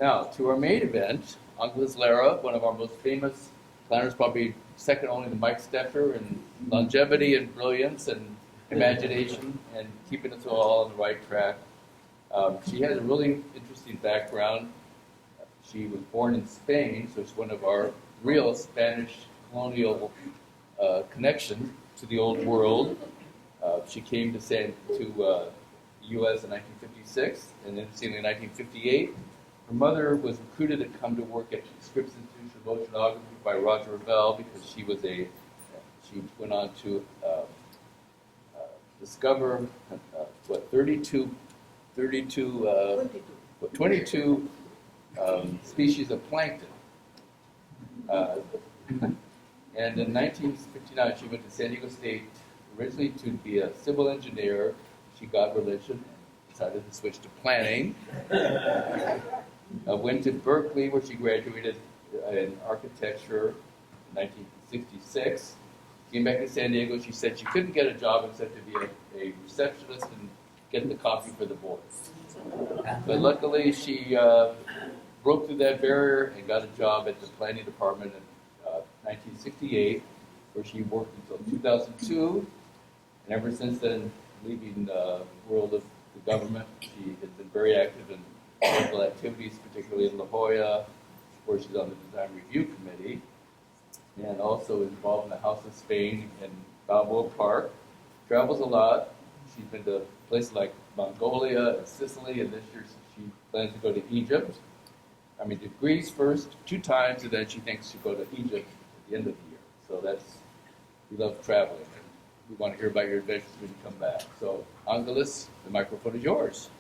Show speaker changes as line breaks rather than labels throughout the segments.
Now, to our main event, Angeles Leira, one of our most famous planners, probably second only to Mike Stecher in longevity and brilliance and imagination and keeping us all on the right track. She has a really interesting background. She was born in Spain, so she's one of our real Spanish colonial connections to the old world. She came to the U.S. in 1956, and then in 1958. Her mother was recruited to come to work at the Scripps Institute of Oceanography by Roger Revelle because she went on to discover 22 species of plankton. And in 1959, she went to San Diego State originally to be a civil engineer. She got religion and decided to switch to planning. Went to Berkeley, where she graduated in architecture in 1966. Came back to San Diego. She said she couldn't get a job except to be a receptionist and get the coffee for the boys. But luckily, she broke through that barrier and got a job at the planning department in 1968, where she worked until 2002. And ever since then, leaving the world of the government, she has been very active in local activities, particularly in La Jolla, where she's on the Design Review Committee, and also is involved in the House of Spain in Balboa Park. Travels a lot. She's been to places like Mongolia and Sicily, and this year she plans to go to Egypt. To Greece first, 2 times, and then she thinks she'll go to Egypt at the end of the year. So we love traveling, and we want to hear about your adventures when you come back. So, Angeles, the microphone is yours.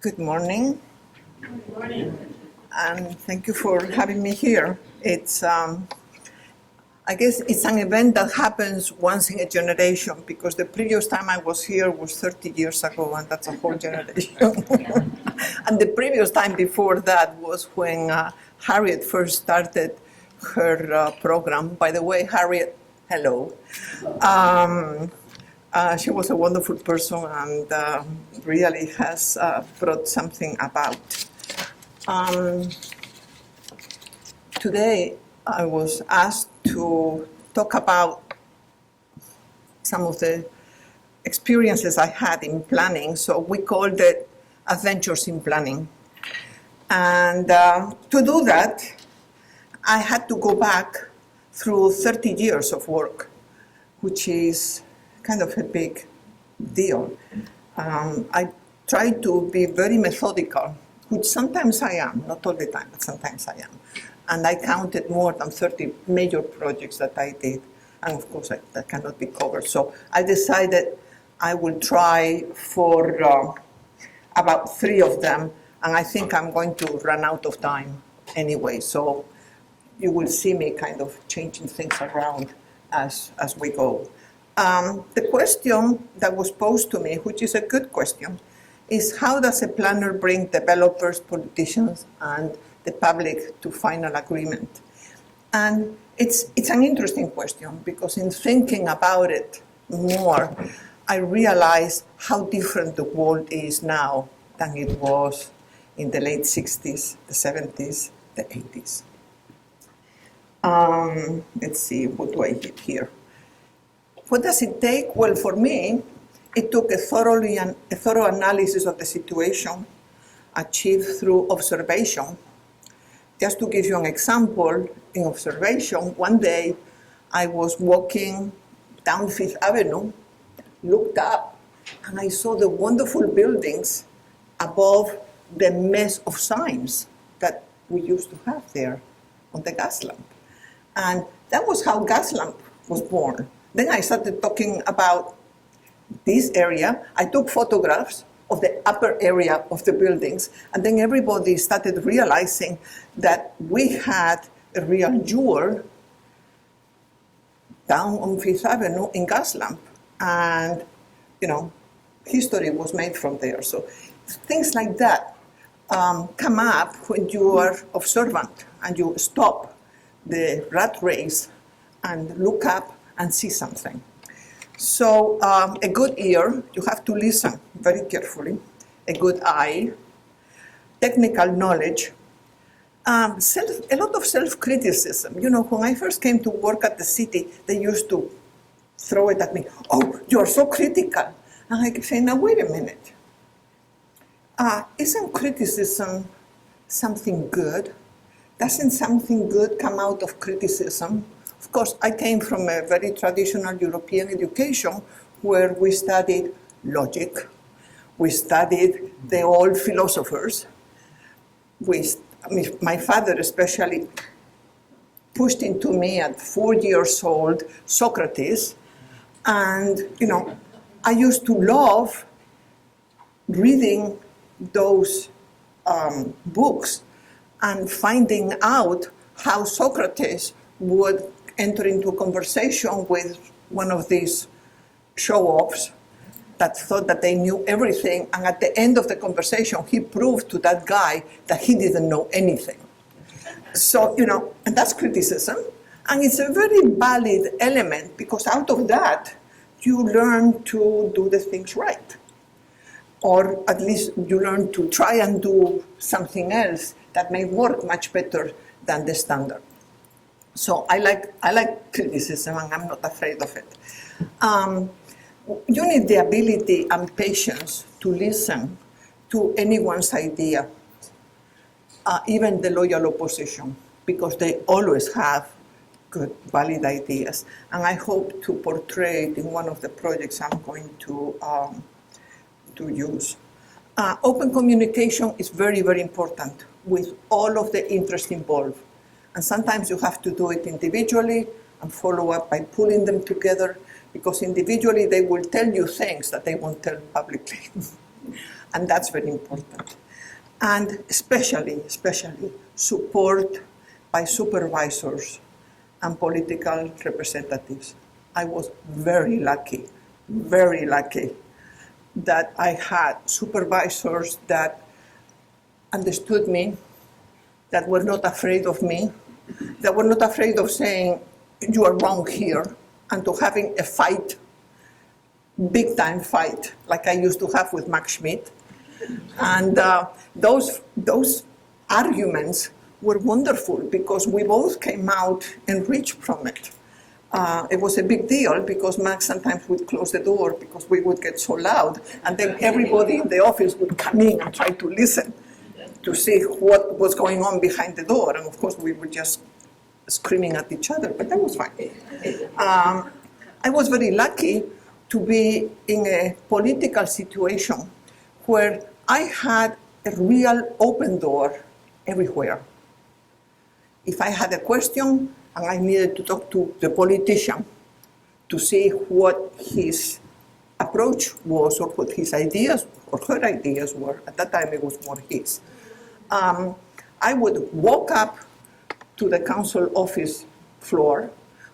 Good morning.
Good morning.
And thank you for having me here. It's, I guess it's an event that happens once in a generation, because the previous time I was here was 30 years ago, and that's a whole generation. And the previous time before that was when Harriet first started her program. By the way, Harriet, hello. She was a wonderful person and really has brought something about. Today, I was asked to talk about some of the experiences I had in planning, so we called it Adventures in Planning. And to do that, I had to go back through 30 years of work, which is kind of a big deal. I try to be very methodical, which sometimes I am, not all the time, but sometimes I am. And I counted more than 30 major projects that I did, and of course that cannot be covered. So I decided I will try for about 3 of them, and I think I'm going to run out of time anyway. So you will see me kind of changing things around as we go. The question that was posed to me, which is a good question, is how does a planner bring developers, politicians, and the public to final agreement? And it's an interesting question, because in thinking about it more, I realize how different the world is now than it was in the late 60s, the 70s, the 80s. Let's see, what do I hit here? What does it take? Well, for me, it took a thorough analysis of the situation, achieved through observation. Just to give you an example, in observation, one day I was walking down Fifth Avenue, looked up, and I saw the wonderful buildings above the mess of signs that we used to have there on the gas lamp. And that was how gas lamp was born. Then I started talking about this area. I took photographs of the upper area of the buildings, and then everybody started realizing that we had a real jewel down on Fifth Avenue in Gaslamp, and history was made from there. So things like that come up when you are observant and you stop the rat race and look up and see something. So a good ear, you have to listen very carefully, a good eye, technical knowledge, a lot of self-criticism. You know, when I first came to work at the city, they used to throw it at me, "Oh, you're so critical." And I kept saying, "Now, wait a minute. Isn't criticism something good? Doesn't something good come out of criticism?" Of course, I came from a very traditional European education where we studied logic, we studied the old philosophers. My father especially pushed into me at 4 years old Socrates, and you know, I used to love reading those books and finding out how Socrates would enter into a conversation with one of these show-offs that thought that they knew everything, and at the end of the conversation, he proved to that guy that he didn't know anything. So, you know, and that's criticism, and it's a very valid element because out of that, you learn to do the things right. Or at least you learn to try and do something else that may work much better than the standard. So I like criticism, and I'm not afraid of it. You need the ability and patience to listen to anyone's idea, even the loyal opposition, because they always have good, valid ideas. And I hope to portray it in one of the projects I'm going to use. Open communication is very, very important with all of the interests involved. And sometimes you have to do it individually and follow up by pulling them together, because individually they will tell you things that they won't tell publicly. And that's very important. And especially support by supervisors and political representatives. I was very lucky that I had supervisors that understood me, that were not afraid of me, that were not afraid of saying, "You are wrong here," and to having a fight, big time fight, like I used to have with Max Schmidt. And those arguments were wonderful because we both came out enriched from it. It was a big deal because Max sometimes would close the door because we would get so loud, and then everybody in the office would come in and try to listen to see what was going on behind the door. And of course we were just screaming at each other, but that was fine. I was very lucky to be in a political situation where I had a real open door everywhere. If I had a question and I needed to talk to the politician to see what his approach was or what his ideas or her ideas were, at that time it was more his, I would walk up to the council office floor.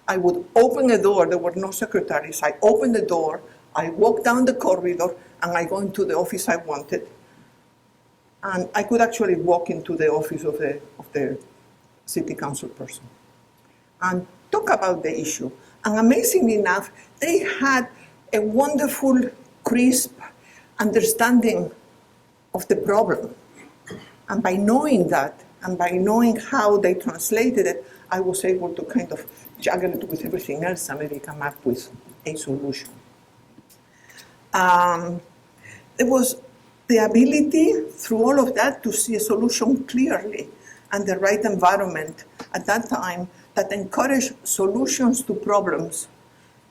I would open a door. There were no secretaries. I opened the door. I walked down the corridor, and I go into the office I wanted. And I could actually walk into the office of the city council person and talk about the issue. And amazingly enough, they had a wonderful, crisp understanding of the problem. And by knowing that, and by knowing how they translated it, I was able to kind of juggle it with everything else and maybe come up with a solution. There was the ability through all of that to see a solution clearly and the right environment at that time that encouraged solutions to problems,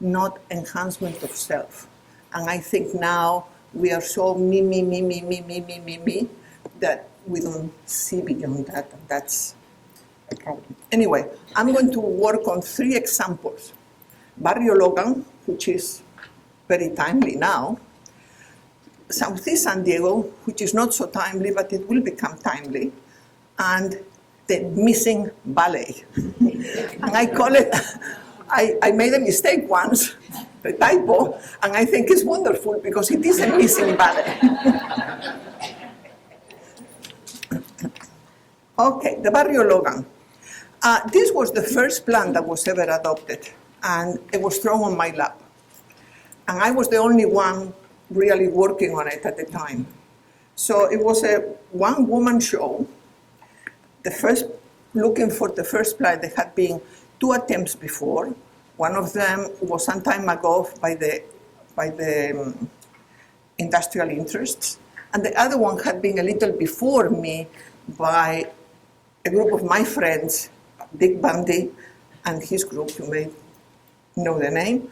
not enhancement of self. And I think now we are so me, that we don't see beyond that, and that's a problem. Anyway, I'm going to work on 3 examples. Barrio Logan, which is very timely now. Southeast San Diego, which is not so timely, but it will become timely. And the Missing Ballet. And I call it, I made a mistake once, a typo, and I think it's wonderful because it is a missing ballet. Okay, the Barrio Logan. This was the first plan that was ever adopted, and it was thrown on my lap. And I was the only one really working on it at the time. So it was a one-woman show. Looking for the first play, there had been 2 attempts before. One of them was some time ago by the industrial interests, and the other one had been a little before me by a group of my friends, Dick Bundy and his group, you may know the name,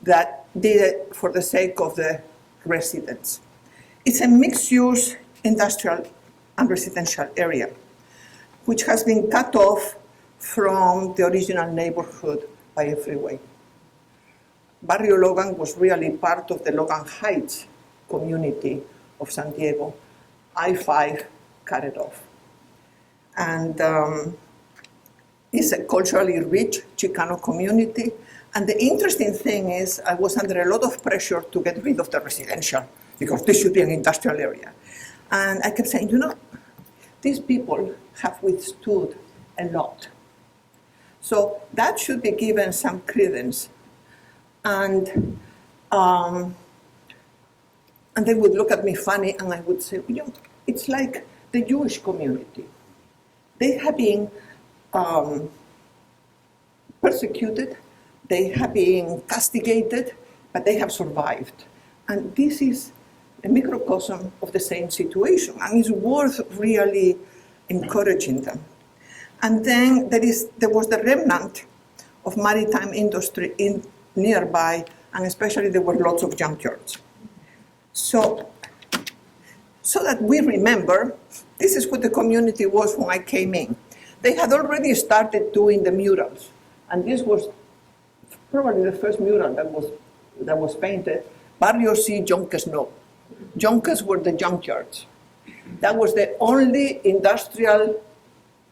that did it for the sake of the residents. It's a mixed-use industrial and residential area, which has been cut off from the original neighborhood by a freeway. Barrio Logan was really part of the Logan Heights community of San Diego. I-5 cut it off. And it's a culturally rich Chicano community. And the interesting thing is I was under a lot of pressure to get rid of the residential because this should be an industrial area. And I kept saying, you know, these people have withstood a lot. So that should be given some credence. And they would look at me funny and I would say, you know, it's like the Jewish community. They have been persecuted, they have been castigated, but they have survived. And this is a microcosm of the same situation, and it's worth really encouraging them. And then there was the remnant of maritime industry nearby, and especially there were lots of junkyards. So that we remember, this is what the community was when I came in. They had already started doing the murals, and this was probably the first mural that was painted. Barrio C. Junkers No. Junkers were the junkyards. That was the only industrial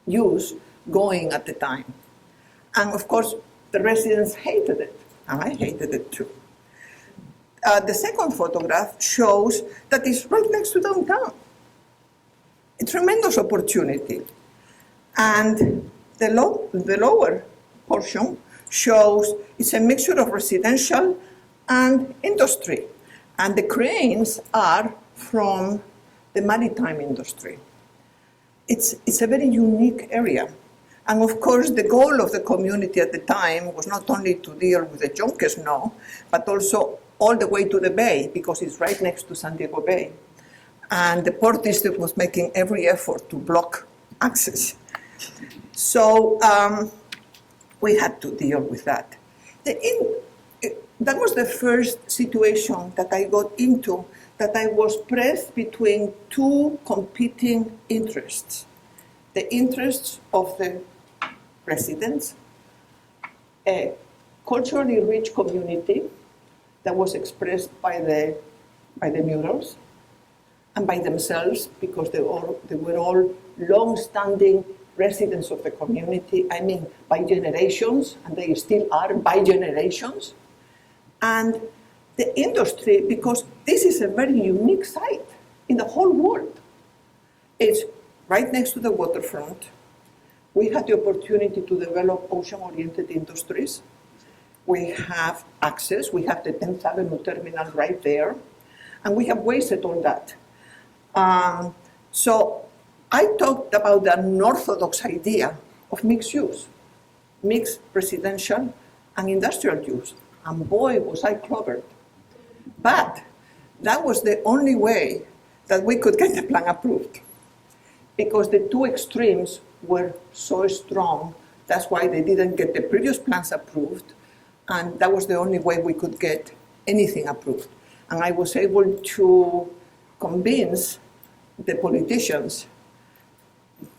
use going at the time. And of course, the residents hated it, and I hated it too. The second photograph shows that it's right next to downtown. A tremendous opportunity. And the lower portion shows it's a mixture of residential and industry. And the cranes are from the maritime industry. It's a very unique area. And of course, the goal of the community at the time was not only to deal with the junkers, no, but also all the way to the bay, because it's right next to San Diego Bay. And the Port District was making every effort to block access. So we had to deal with that. That was the first situation that I got into, that I was pressed between 2 competing interests. The interests of the residents, a culturally rich community that was expressed by the murals and by themselves, because they were all long-standing residents of the community, I mean, by generations, and they still are by generations. And the industry, because this is a very unique site in the whole world. It's right next to the waterfront. We had the opportunity to develop ocean-oriented industries. We have access. We have the 10th Avenue terminal right there. And we have wasted all that. So I talked about the unorthodox idea of mixed use, mixed residential and industrial use. And boy, was I clobbered. But that was the only way that we could get the plan approved, because the 2 extremes were so strong. That's why they didn't get the previous plans approved, and that was the only way we could get anything approved. And I was able to convince the politicians,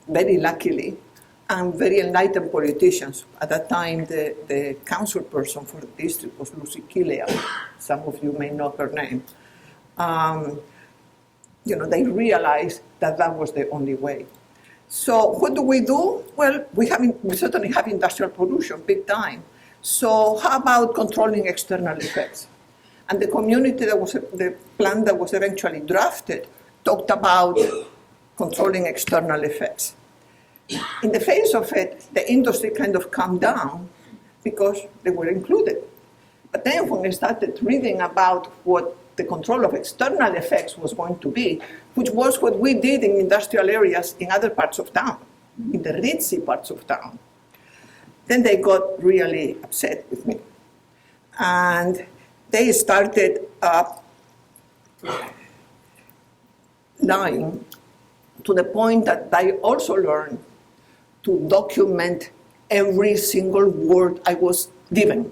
very luckily, and very enlightened politicians. At that time, the council person for the district was Lucy Killian. Some of you may know her name. They realized that that was the only way. So what do? Well, we certainly have industrial pollution, big time. So how about controlling external effects? And the community the plan that was eventually drafted talked about controlling external effects. In the face of it, the industry kind of calmed down because they were included. But then when I started reading about what the control of external effects was going to be, which was what we did in industrial areas in other parts of town, in the ritzy parts of town, then they got really upset with me. And they started lying to the point that I also learned to document every single word I was given.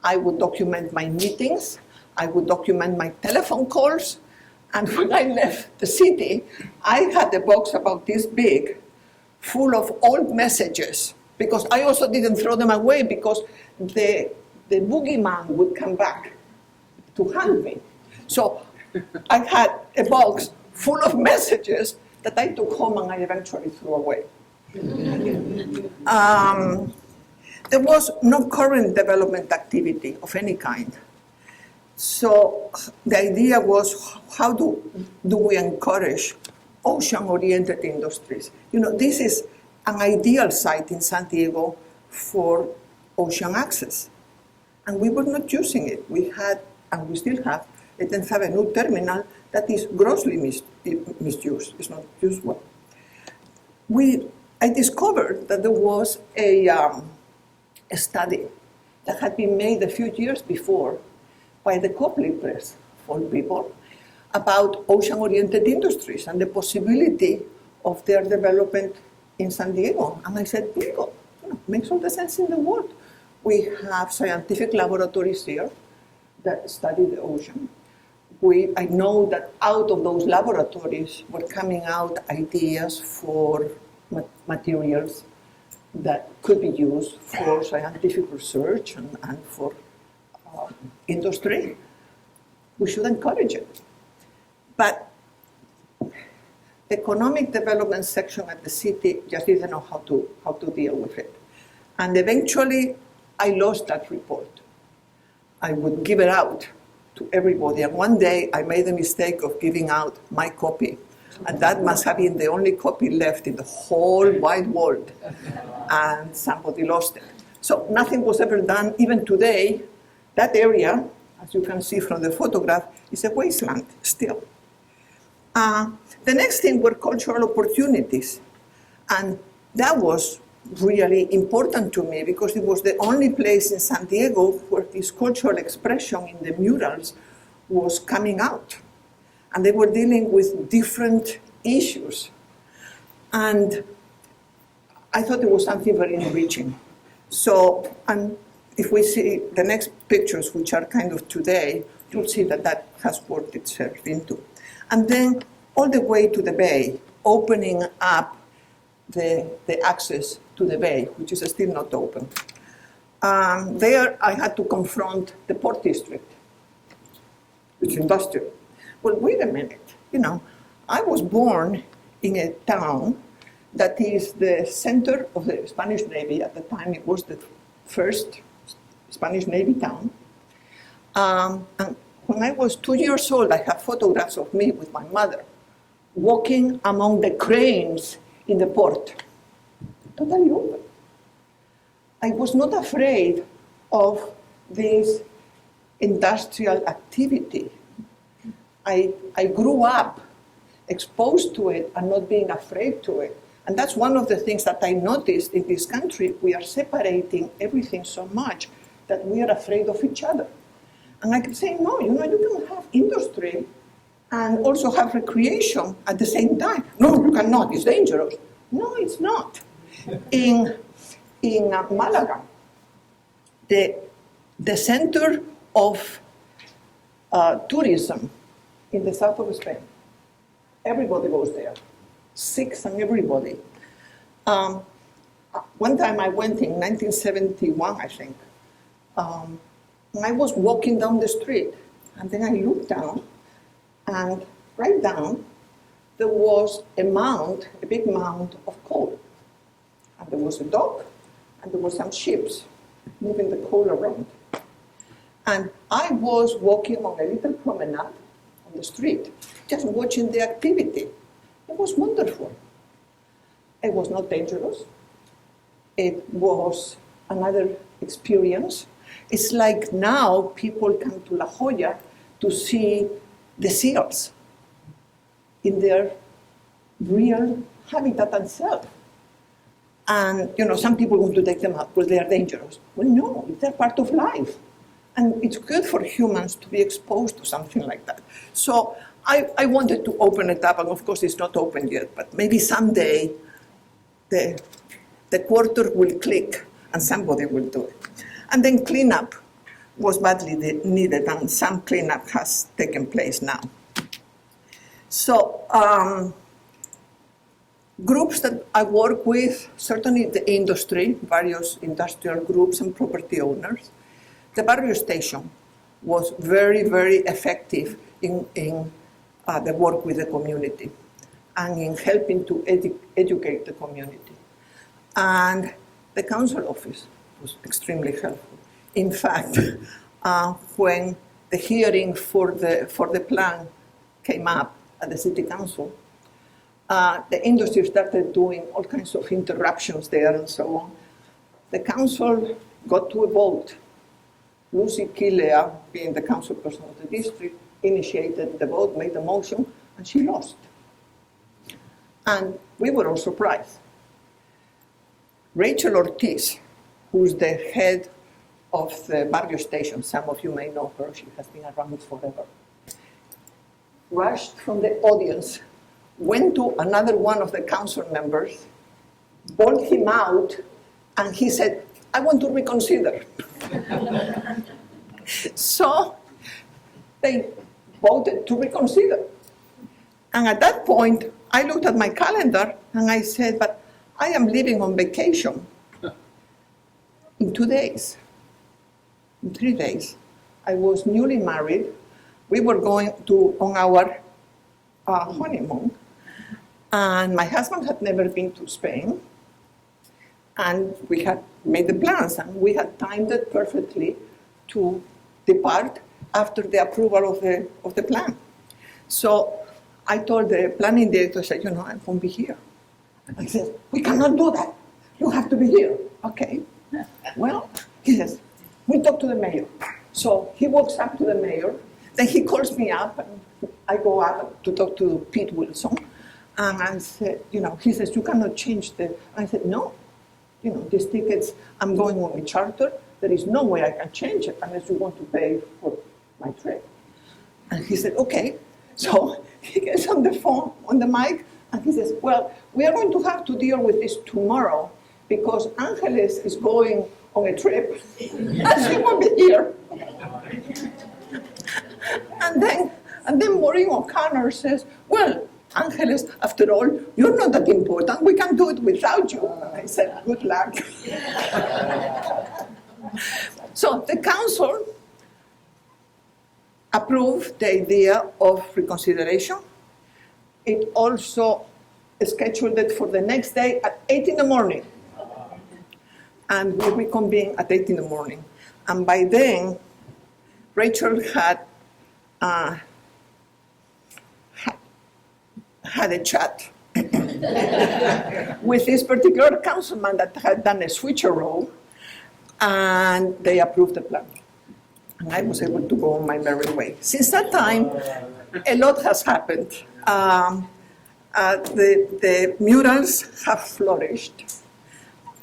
I would document my meetings, I would document my telephone calls, and when I left the city, I had a box about this big, full of old messages, because I also didn't throw them away because the boogeyman would come back to hunt me. So I had a box full of messages that I took home and I eventually threw away. There was no current development activity of any kind. So the idea was, how do we encourage ocean-oriented industries? You know, this is an ideal site in San Diego for ocean access. And we were not using it. We had, and we still have, a 10th Avenue terminal that is grossly misused. It's not used well. I discovered that there was a study that had been made a few years before by the Copley Press for people about ocean-oriented industries and the possibility of their development in San Diego. And I said, bingo, makes all the sense in the world. We have scientific laboratories here that study the ocean. I know that out of those laboratories were coming out ideas for materials that could be used for scientific research and for industry. We should encourage it. But the economic development section at the city just didn't know how to deal with it. And eventually, I lost that report. I would give it out to everybody. And one day, I made the mistake of giving out my copy. And that must have been the only copy left in the whole wide world. And somebody lost it. So nothing was ever done. Even today, that area, as you can see from the photograph, is a wasteland still. The next thing were cultural opportunities. And that was really important to me because it was the only place in San Diego where this cultural expression in the murals was coming out. And they were dealing with different issues. And I thought it was something very enriching. So, and if we see the next pictures, which are kind of today, you'll see that that has worked itself into. And then all the way to the bay, opening up the access to the bay, which is still not open. There I had to confront the Port District. It's industrial. Well, wait a minute, I was born in a town that is the center of the Spanish Navy. At the time, it was the first Spanish Navy town. And when I was 2 years old, I have photographs of me with my mother walking among the cranes in the port. Totally open. I was not afraid of this industrial activity. I grew up exposed to it and not being afraid to it. And that's one of the things that I noticed in this country. We are separating everything so much that we are afraid of each other. And I kept saying, no, you can have industry and also have recreation at the same time. No, you cannot, it's dangerous. No, it's not. In Malaga, the center of tourism in the south of Spain, everybody goes there, Sikhs and everybody. One time I went in 1971, I think, and I was walking down the street, and then I looked down, and right down, there was a big mound of coal. And there was a dock, and there were some ships moving the coal around. And I was walking on a little promenade on the street, just watching the activity. It was wonderful. It was not dangerous. It was another experience. It's like now people come to La Jolla to see the seals in their real habitat and self. And some people want to take them out because they are dangerous. Well, no, they're part of life. And it's good for humans to be exposed to something like that. So I wanted to open it up, and of course it's not open yet, but maybe someday the quarter will click and somebody will do it. And then cleanup was badly needed, and some cleanup has taken place now. So groups that I work with, certainly the industry, various industrial groups and property owners. The Barrio Station was very, very effective in the work with the community and in helping to educate the community. And the council office was extremely helpful. In fact, when the hearing for the plan came up at the city council, the industry started doing all kinds of interruptions there and so on. The council got to a vote. Lucy Kilea, being the council person of the district, initiated the vote, made the motion, and she lost. And we were all surprised. Rachel Ortiz, who's the head of the Barrio Station, some of you may know her, she has been around forever, rushed from the audience, went to another one of the council members, bawled him out, and he said, I want to reconsider. So they voted to reconsider. And at that point, I looked at my calendar and I said, but I am leaving on vacation in 2 days, in 3 days. I was newly married. We were going on our honeymoon. And my husband had never been to Spain. And we had made the plans, and we had timed it perfectly to depart after the approval of the plan. So I told the planning director, I said, I won't be here. I said, we cannot do that. You have to be here. Okay. Well, he says, we'll talk to the mayor. So he walks up to the mayor, then he calls me up, and I go up to talk to Pete Wilson. And I said, he says, you cannot change the, I said, no. These tickets, I'm going on a charter. There is no way I can change it unless you want to pay for my trip. And he said, okay. So he gets on the phone, on the mic, and he says, well, we are going to have to deal with this tomorrow because Angeles is going on a trip and she won't be here. And then Maureen O'Connor says, well, Angeles, after all, you're not that important. We can do it without you. And I said, good luck. So the council approved the idea of reconsideration. It also scheduled it for the next day at 8 in the morning. And we reconvened at 8 in the morning. And by then, Rachel had a chat with this particular councilman that had done a switcheroo, and they approved the plan. And I was able to go on my merry way. Since that time, a lot has happened. The murals have flourished,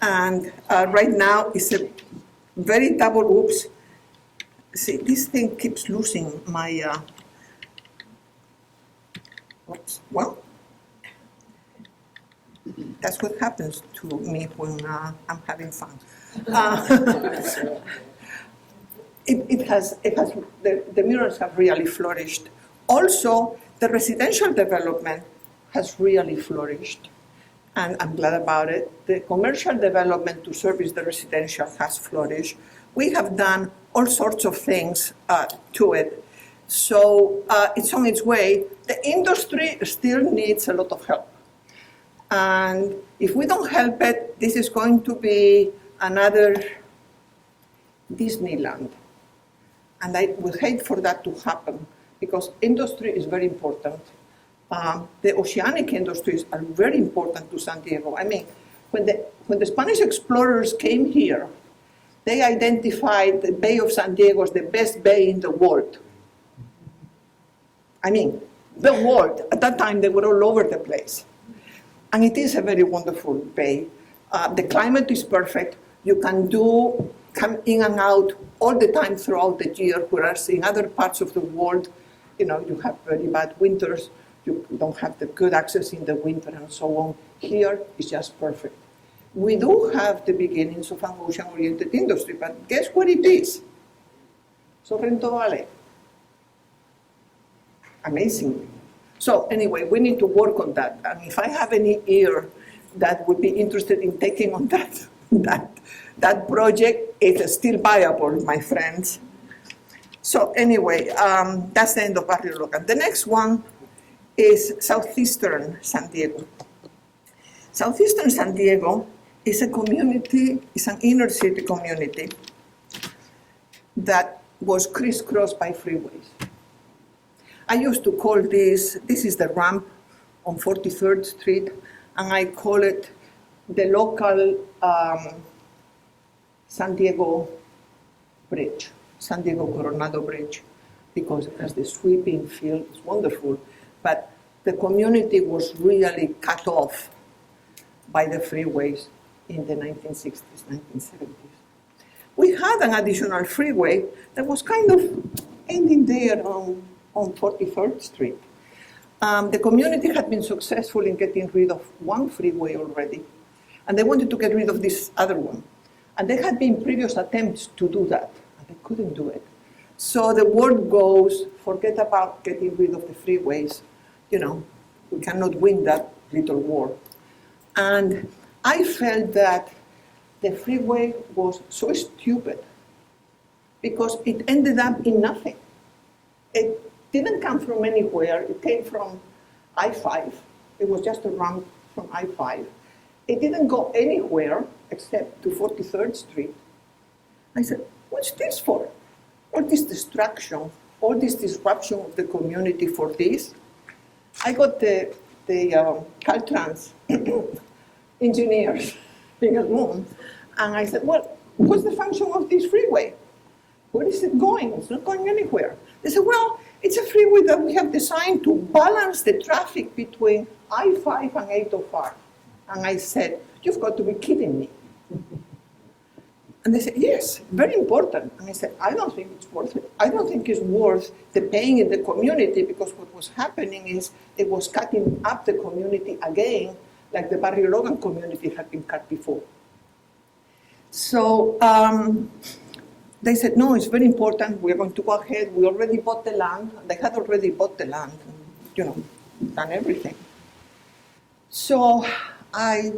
and right now it's a very double, oops. See, this thing keeps losing my, oops, well, that's what happens to me when I'm having fun. The murals have really flourished. Also, the residential development has really flourished, and I'm glad about it. The commercial development to service the residential has flourished. We have done all sorts of things to it. So it's on its way. The industry still needs a lot of help. And if we don't help it, this is going to be another Disneyland. And I would hate for that to happen because industry is very important. The oceanic industries are very important to San Diego. I mean, when the Spanish explorers came here, they identified the Bay of San Diego as the best bay in the world. I mean, the world. At that time, they were all over the place. And it is a very wonderful bay. The climate is perfect. You can come in and out all the time throughout the year, whereas in other parts of the world, you have very bad winters. You don't have the good access in the winter and so on. Here, it's just perfect. We do have the beginnings of an ocean-oriented industry, but guess what it is? Sorrento Valley. Amazing. So anyway, we need to work on that. And if I have any ear that would be interested in taking on that project, it's still viable, my friends. So anyway, that's the end of Barrio Logan. The next one is southeastern San Diego. Southeastern San Diego is a community, it's an inner city community that was crisscrossed by freeways. I used to call this is the ramp on 43rd Street, and I call it the local San Diego Bridge, San Diego Coronado Bridge, because it has the sweeping field, it's wonderful, but the community was really cut off by the freeways in the 1960s, 1970s. We had an additional freeway that was kind of ending there on 43rd Street. The community had been successful in getting rid of one freeway already, and they wanted to get rid of this other one. And there had been previous attempts to do that, and they couldn't do it. So the word goes, forget about getting rid of the freeways. We cannot win that little war. And I felt that the freeway was so stupid because it ended up in nothing. It didn't come from anywhere. It came from I-5. It was just a ramp from I-5. It didn't go anywhere except to 43rd Street. I said, what's this for? All this destruction, all this disruption of the community for this? I got the Caltrans engineers in a room, and I said, well, what's the function of this freeway? Where is it going? It's not going anywhere. They said, well, it's a freeway that we have designed to balance the traffic between I-5 and 805. And I said, you've got to be kidding me. And they said, yes, very important. And I said, I don't think it's worth it. I don't think it's worth the pain in the community, because what was happening is it was cutting up the community again, like the Barrio Logan community had been cut before. So they said, no, it's very important. We're going to go ahead. We already bought the land. They had already bought the land, done everything. So I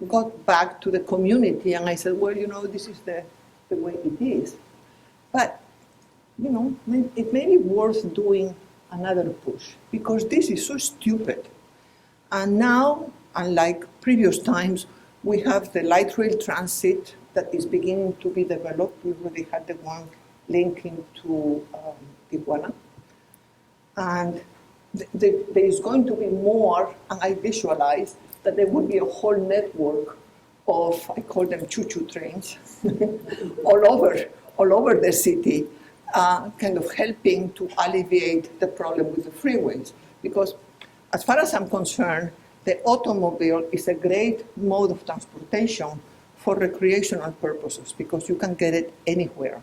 got back to the community and I said, well, this is the way it is. But, it may be worth doing another push, because this is so stupid. And now, unlike previous times, we have the light rail transit that is beginning to be developed. We already had the one linking to Tijuana. And there is going to be more, and I visualize that there would be a whole network of, I call them choo-choo trains, all over the city, kind of helping to alleviate the problem with the freeways. Because as far as I'm concerned, the automobile is a great mode of transportation for recreational purposes, because you can get it anywhere.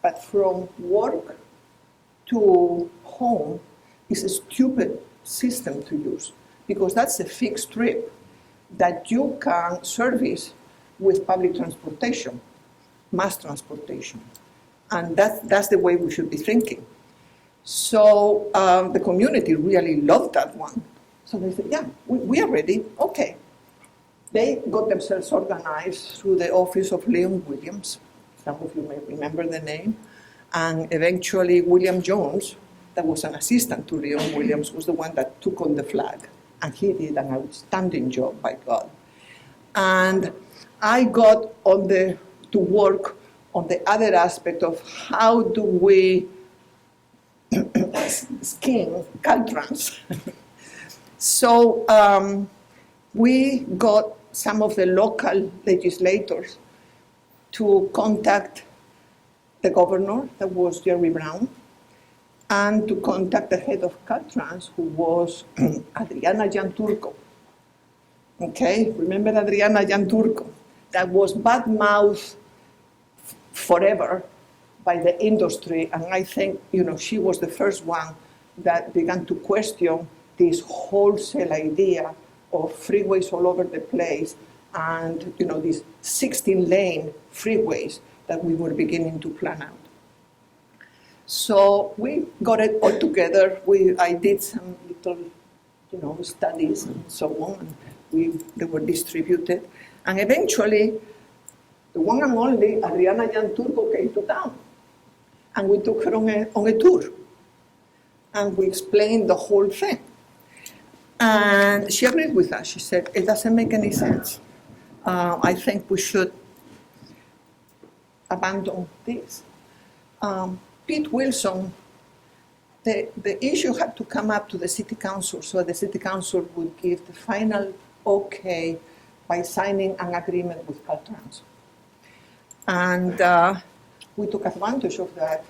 But from work to home is a stupid system to use, because that's a fixed trip that you can service with public transportation, mass transportation. And that's the way we should be thinking. So the community really loved that one. So they said, yeah, we are ready, okay. They got themselves organized through the office of Leon Williams. Some of you may remember the name. And eventually William Jones, that was an assistant to Leon Williams, was the one that took on the flag. And he did an outstanding job, by God. And I got to work on the other aspect of how do we skin Caltrans. So we got some of the local legislators to contact the governor, that was Jerry Brown, and to contact the head of Caltrans, who was Adriana Gianturco. Okay, remember Adriana Gianturco? That was badmouthed forever by the industry, and I think, she was the first one that began to question this wholesale idea of freeways all over the place and, these 16-lane freeways that we were beginning to plan out. So we got it all together. I did some little, studies and so on, and they were distributed. And eventually, the one and only Adriana Gianturco came to town. And we took her on a tour. And we explained the whole thing. And she agreed with us. She said, it doesn't make any sense. I think we should abandon this. Pete Wilson, the issue had to come up to the city council, so the city council would give the final okay by signing an agreement with Caltrans. And we took advantage of that.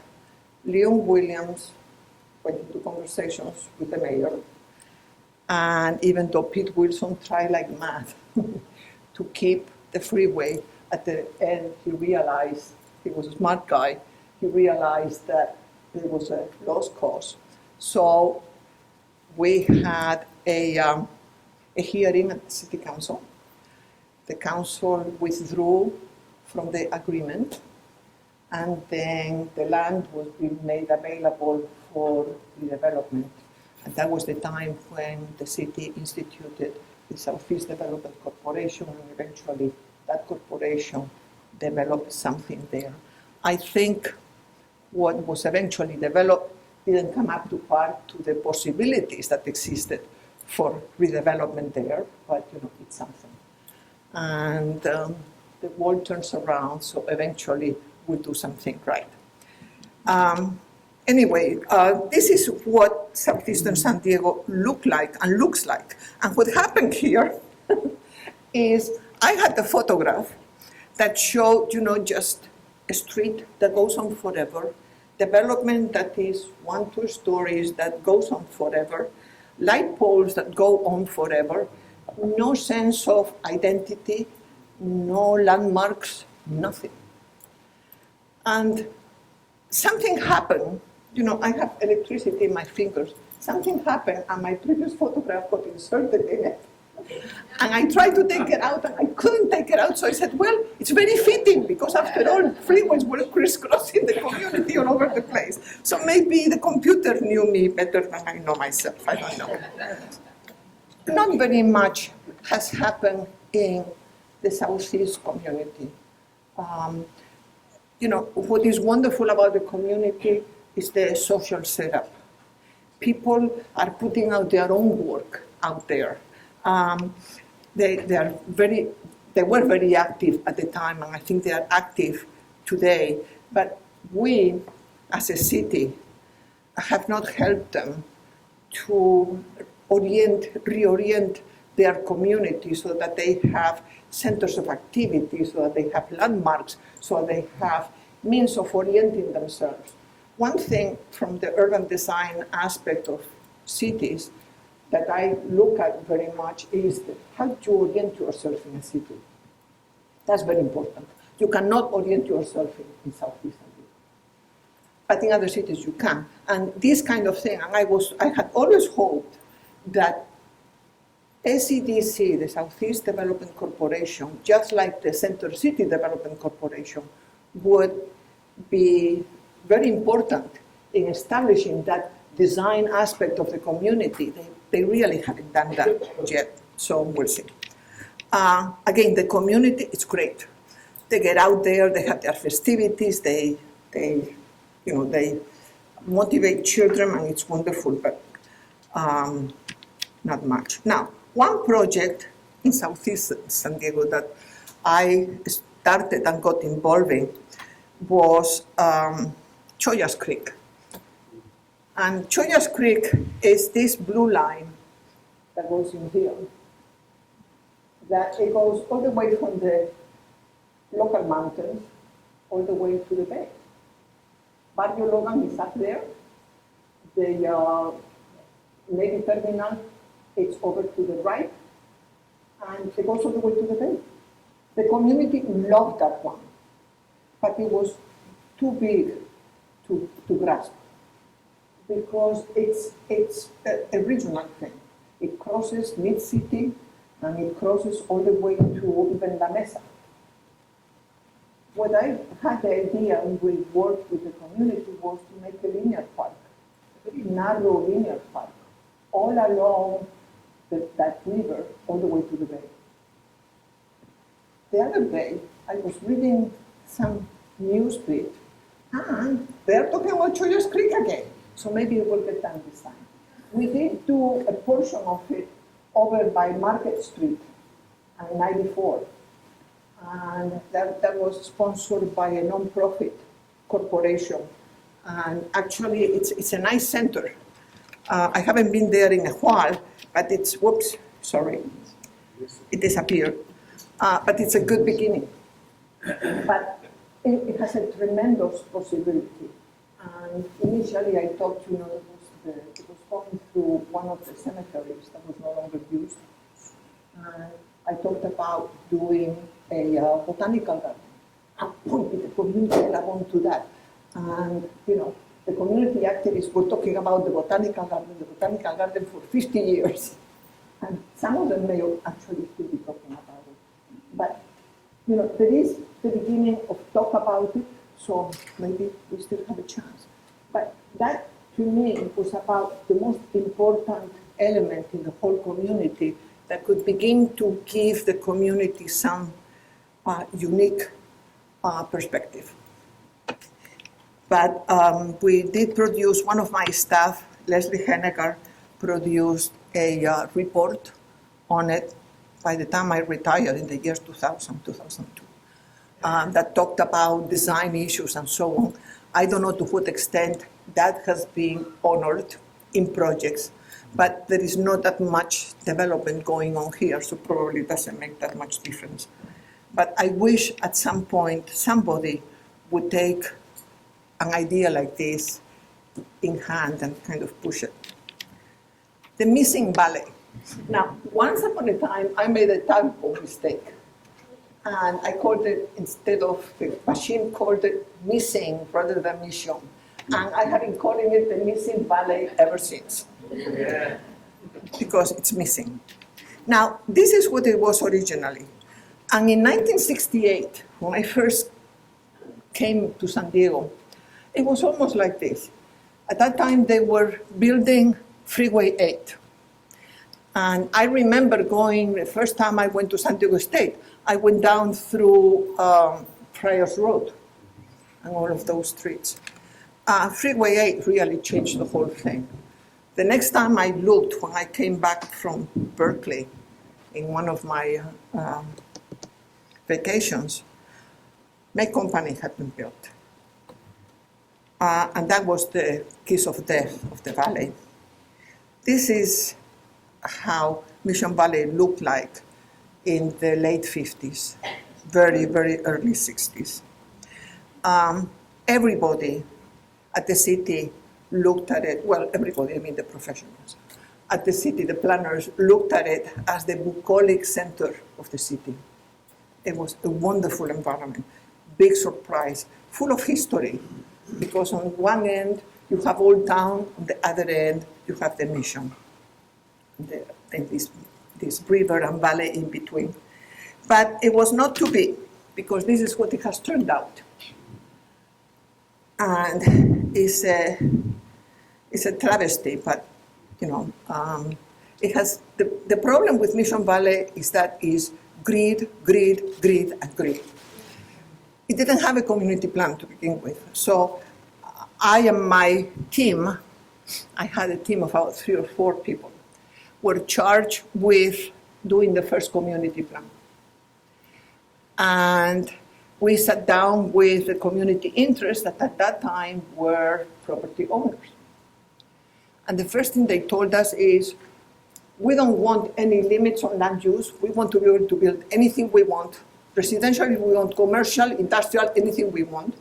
Leon Williams went into conversations with the mayor, and even though Pete Wilson tried like mad to keep the freeway, at the end he realized, he was a smart guy, he realized that there was a lost cause. So we had a hearing at the city council. The council withdrew from the agreement, and then the land was being made available for redevelopment. And that was the time when the city instituted the Southeast Development Corporation, and eventually that corporation developed something there. I think what was eventually developed didn't come up to par to the possibilities that existed for redevelopment there, but it's something. And the world turns around, so eventually we'll do something right. Anyway, this is what Southeastern San Diego looked like and looks like. And what happened here is I had the photograph that showed, just a street that goes on forever, development that is 1-2 stories that goes on forever, light poles that go on forever, no sense of identity, no landmarks, nothing. And something happened. I have electricity in my fingers. Something happened, and my previous photograph got inserted in it. And I tried to take it out, and I couldn't take it out. So I said, well, it's very fitting, because after all, freeways were crisscrossing the community all over the place. So maybe the computer knew me better than I know myself. I don't know. Not very much has happened in the Southeast community. What is wonderful about the community is the social setup. People are putting out their own work out there. They were very active at the time, and I think they are active today. But we, as a city, have not helped them to reorient their community so that they have centers of activity, so that they have landmarks, so that they have means of orienting themselves. One thing from the urban design aspect of cities that I look at very much is how to orient yourself in a city. That's very important. You cannot orient yourself in Southeast Asia. But in other cities you can. And this kind of thing, and I had always hoped that SEDC, the Southeast Development Corporation, just like the Center City Development Corporation, would be very important in establishing that design aspect of the community. They really haven't done that yet, so we'll see. Again, the community, it's great. They get out there, they have their festivities, they motivate children, and it's wonderful, but not much. Now, one project in Southeast San Diego that I started and got involved in was Chollas Creek. And Chollas Creek is this blue line that goes in here. That it goes all the way from the local mountains all the way to the bay. Barrio Logan is up there. The Navy terminal is over to the right, and it goes all the way to the bay. The community loved that one, but it was too big to grasp because it's a regional thing. It crosses mid-city and it crosses all the way to even La Mesa. What I had the idea and we worked with the community was to make a linear park, a very narrow linear park, all along that river, all the way to the bay. The other day, I was reading some newsfeed, and they're talking about Chollos Creek again, so maybe it will get done this time. We did do a portion of it over by Market Street on 94. And that was sponsored by a non-profit corporation. And actually, it's a nice center. I haven't been there in a while, but it's, whoops, sorry, it disappeared. But it's a good beginning. But it has a tremendous possibility. And initially, I thought, it was going through one of the cemeteries that was no longer used. And I talked about doing a botanical garden. I pointed the community along to that. And, the community activists were talking about the botanical garden for 50 years. And some of them may actually still be talking about it. But, there is the beginning of talk about it, so maybe we still have a chance. But that, to me, was about the most important element in the whole community that could begin to give the community some unique perspective. But we did produce, one of my staff, Leslie Hennegar, produced a report on it by the time I retired in the years 2000, 2002, that talked about design issues and so on. I don't know to what extent that has been honored in projects, but there is not that much development going on here, so probably it doesn't make that much difference. But I wish at some point somebody would take an idea like this in hand and kind of push it. The Missing Ballet. Now, once upon a time, I made a typo mistake. And I called it, instead of the machine called it Missing rather than Mission. And I have been calling it the Missing Ballet ever since. Yeah. Because it's missing. Now, this is what it was originally. And in 1968, when I first came to San Diego, it was almost like this. At that time, they were building Freeway 8. And I remember going, the first time I went to San Diego State, I went down through Friars Road and all of those streets. Freeway 8 really changed the whole thing. The next time I looked, when I came back from Berkeley in one of my vacations, my company had been built. And that was the kiss of death of the ballet. This is how Mission Ballet looked like in the late 50s, very, very early 60s. Everybody at the city looked at it, well, everybody, I mean the professionals, at the city, the planners looked at it as the bucolic center of the city. It was a wonderful environment, big surprise, full of history, because on one end you have Old Town, on the other end you have the Mission, and this river and valley in between. But it was not to be, because this is what it has turned out. And it's a travesty, but it has the problem with Mission Ballet is that is greed, greed, greed, and greed. It didn't have a community plan to begin with. So I and my team, I had a team of about 3 or 4 people, were charged with doing the first community plan. And we sat down with the community interests that at that time were property owners. And the first thing they told us is, we don't want any limits on land use. We want to be able to build anything we want Residential if we want, commercial, industrial, anything we want.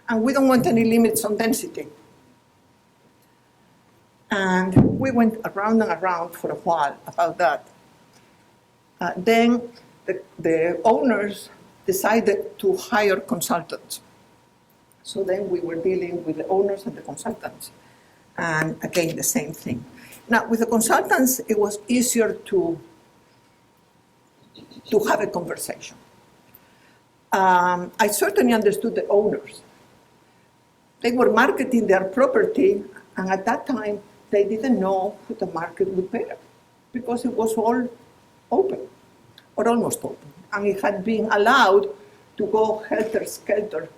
And we don't want any limits on density. And we went around and around for a while about that. Then the owners decided to hire consultants. So then we were dealing with the owners and the consultants. And again, the same thing. Now, with the consultants, it was easier to have a conversation. I certainly understood the owners. They were marketing their property, and at that time, they didn't know who the market would bear, because it was all open, or almost open. And it had been allowed to go helter-skelter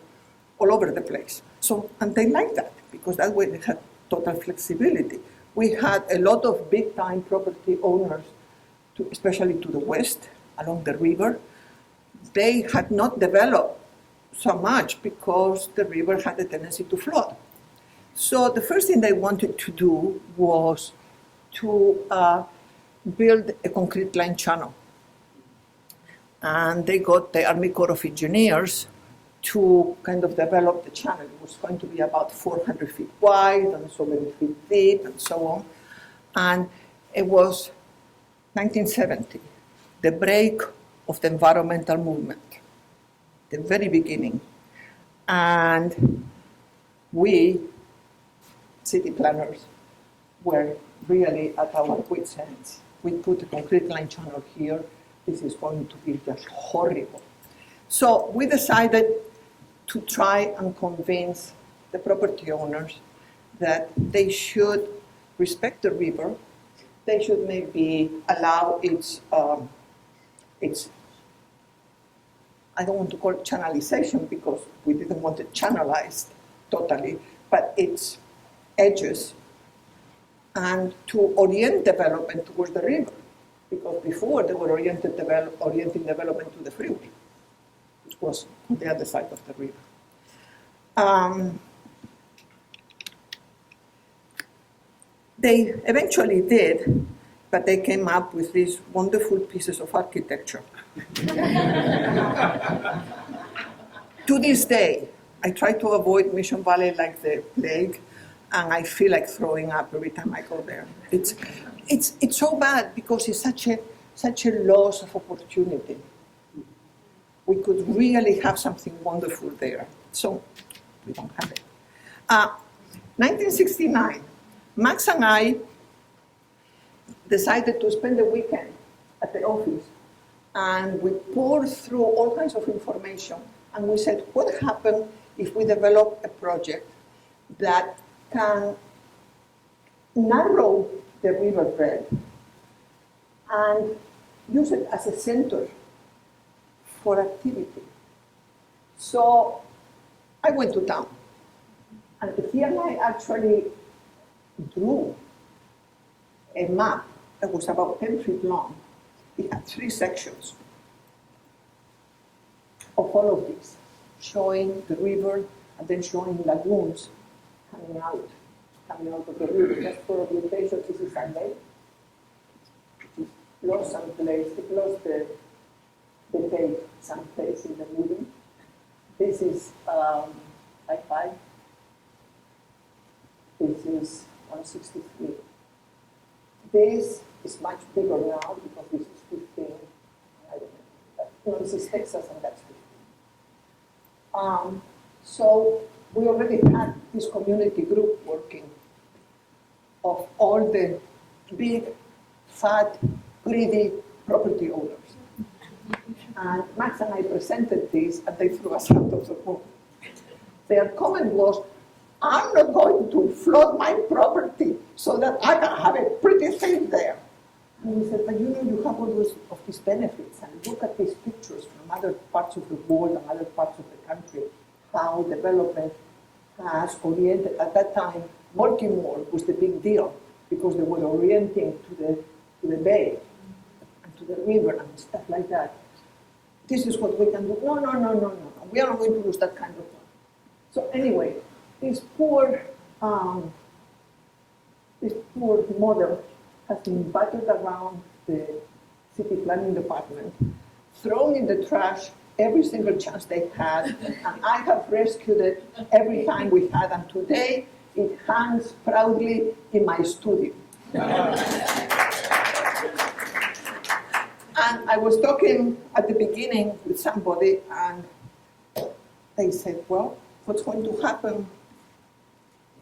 all over the place. So, and they liked that, because that way they had total flexibility. We had a lot of big-time property owners, especially to the west, along the river. They had not developed so much because the river had a tendency to flood. So the first thing they wanted to do was to build a concrete line channel. And they got the Army Corps of Engineers to kind of develop the channel. It was going to be about 400 feet wide and so many feet deep and so on. And it was 1970, the break of the environmental movement, the very beginning. And we, city planners, were really at our wits' ends. We put a concrete line channel here. This is going to be just horrible. So we decided to try and convince the property owners that they should respect the river. They should maybe allow its I don't want to call it channelization because we didn't want it channelized totally, but its edges, and to orient development towards the river, because before they were orienting development to the freeway, which was on the other side of the river. They eventually did, but they came up with these wonderful pieces of architecture. To this day, I try to avoid Mission Valley like the plague, and I feel like throwing up every time I go there. It's so bad because it's such a loss of opportunity. We could really have something wonderful there. So we don't have it. 1969, Max and I decided to spend the weekend at the office, and we poured through all kinds of information, and we said, what happens if we develop a project that can narrow the riverbed and use it as a center for activity? So I went to town, and here I actually drew a map that was about 10 feet long. It had 3 sections of all of these, showing the river and then showing lagoons coming out of the river. Just for orientation, this is a lake. It lost some place. It lost the date someplace in the movie. This is I-5. This is 163. This is much bigger now because this is 15. I don't know. No, this is Texas and that's 15. So we already had this community group working of all the big, fat, greedy property owners. And Max and I presented this, and they threw us out of the room. Their comment was, I'm not going to flood my property so that I can have a pretty thing there. And we said, but you know, you have all of these benefits, and look at these pictures from other parts of the world and other parts of the country, how development has oriented. At that time, Baltimore was the big deal because they were orienting to the bay and to the river and stuff like that. This is what we can do. No. We are not going to lose that kind of money. So anyway, this poor model has been battered around the city planning department, thrown in the trash every single chance they had, and I have rescued it every time we had, and today it hangs proudly in my studio. And I was talking at the beginning with somebody, and they said, well, what's going to happen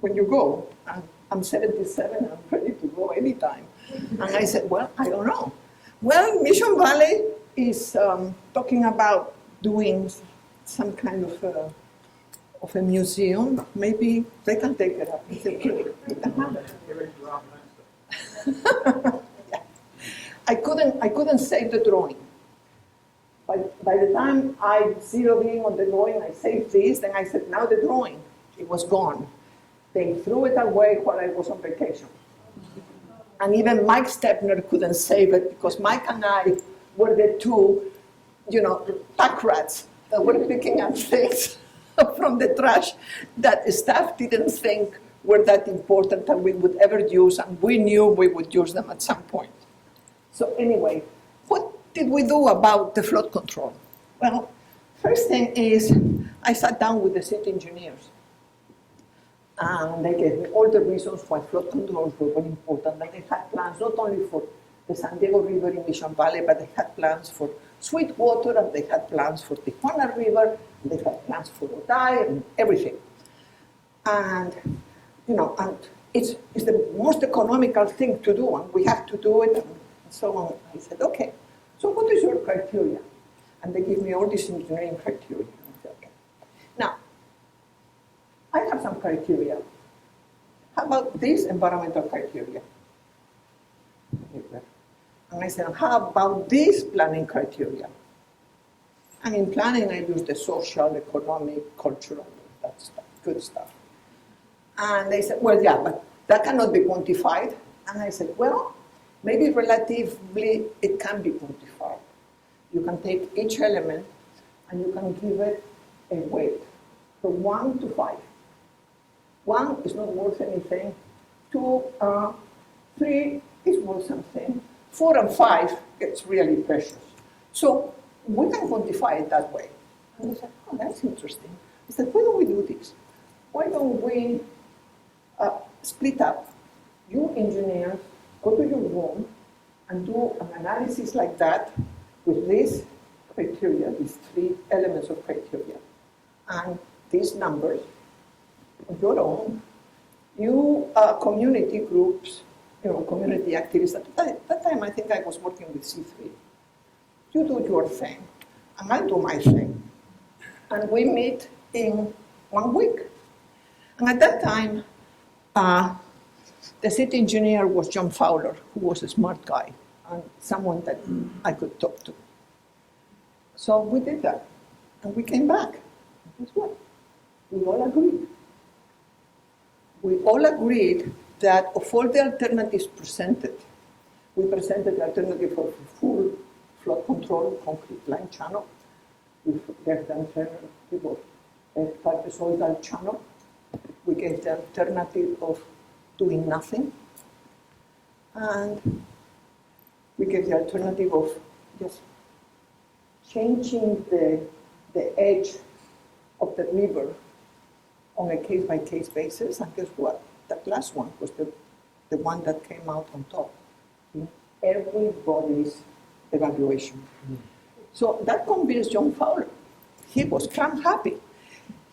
when you go? And I'm 77, I'm ready to go anytime. And I said, well, I don't know. Well, Mission Ballet is talking about doing some kind of a museum. Maybe they can take it up. I said, okay, we can have it. Yeah. I couldn't save the drawing. By the time I zeroed in on the drawing, I saved this, then I said, now the drawing. It was gone. They threw it away while I was on vacation. And even Mike Stepner couldn't save it because Mike and I were the two, pack rats that were picking up things from the trash that staff didn't think were that important that we would ever use, and we knew we would use them at some point. So anyway, what did we do about the flood control? Well, first thing is I sat down with the city engineers. And they gave me all the reasons why flood controls were very important. And they had plans not only for the San Diego River in Mission Valley, but they had plans for Sweetwater, and they had plans for Tijuana River, and they had plans for Otay, and everything. And, and it's the most economical thing to do, and we have to do it, and so on. I said, okay, so what is your criteria? And they give me all these engineering criteria. I said, okay. Now, I have some criteria. How about these environmental criteria? And I said, how about these planning criteria? And in planning, I use the social, economic, cultural, that stuff, good stuff. And they said, well, yeah, but that cannot be quantified. And I said, well, maybe relatively it can be quantified. You can take each element and you can give it a weight from 1 to 5. 1 is not worth anything. 2, 3 is worth something. 4 and 5, it's really precious. So we can quantify it that way. And I said, oh, that's interesting. I said, why don't we do this? Why don't we split up? You engineers go to your room and do an analysis like that with these criteria, these 3 elements of criteria, and these numbers of your own. You community groups, community activists. At that time, I think I was working with C3. You do your thing, and I do my thing. And we meet in 1 week. And at that time, the city engineer was John Fowler, who was a smart guy, and someone that I could talk to. So we did that, and we came back. And guess what? We all agreed. We all agreed that of all the alternatives presented, we presented the alternative of full flood control, concrete line channel. We gave the alternative of a trapezoidal channel. We gave the alternative of doing nothing. And we gave the alternative of just changing the edge of the river on a case-by-case basis. And guess what? That last one was the one that came out on top in everybody's evaluation. So that convinced John Fowler. He was cram happy.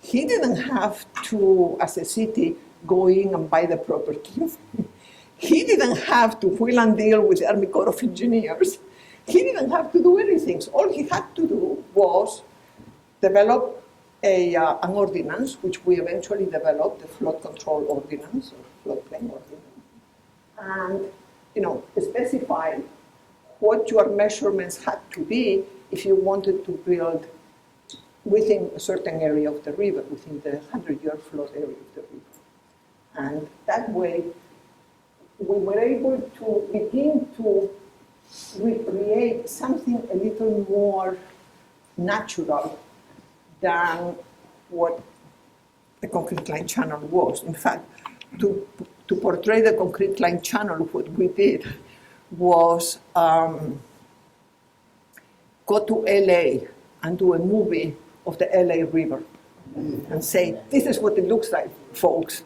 He didn't have to, as a city, go in and buy the property. He didn't have to wheel and deal with the Army Corps of Engineers. He didn't have to do anything. So all he had to do was develop an ordinance, which we eventually developed, the flood control ordinance, or floodplain ordinance, and specify what your measurements had to be if you wanted to build within a certain area of the river, within the 100-year flood area of the river. And that way, we were able to begin to recreate something a little more natural than what the concrete line channel was. In fact, to portray the concrete line channel, what we did was go to LA and do a movie of the LA River and say, this is what it looks like, folks.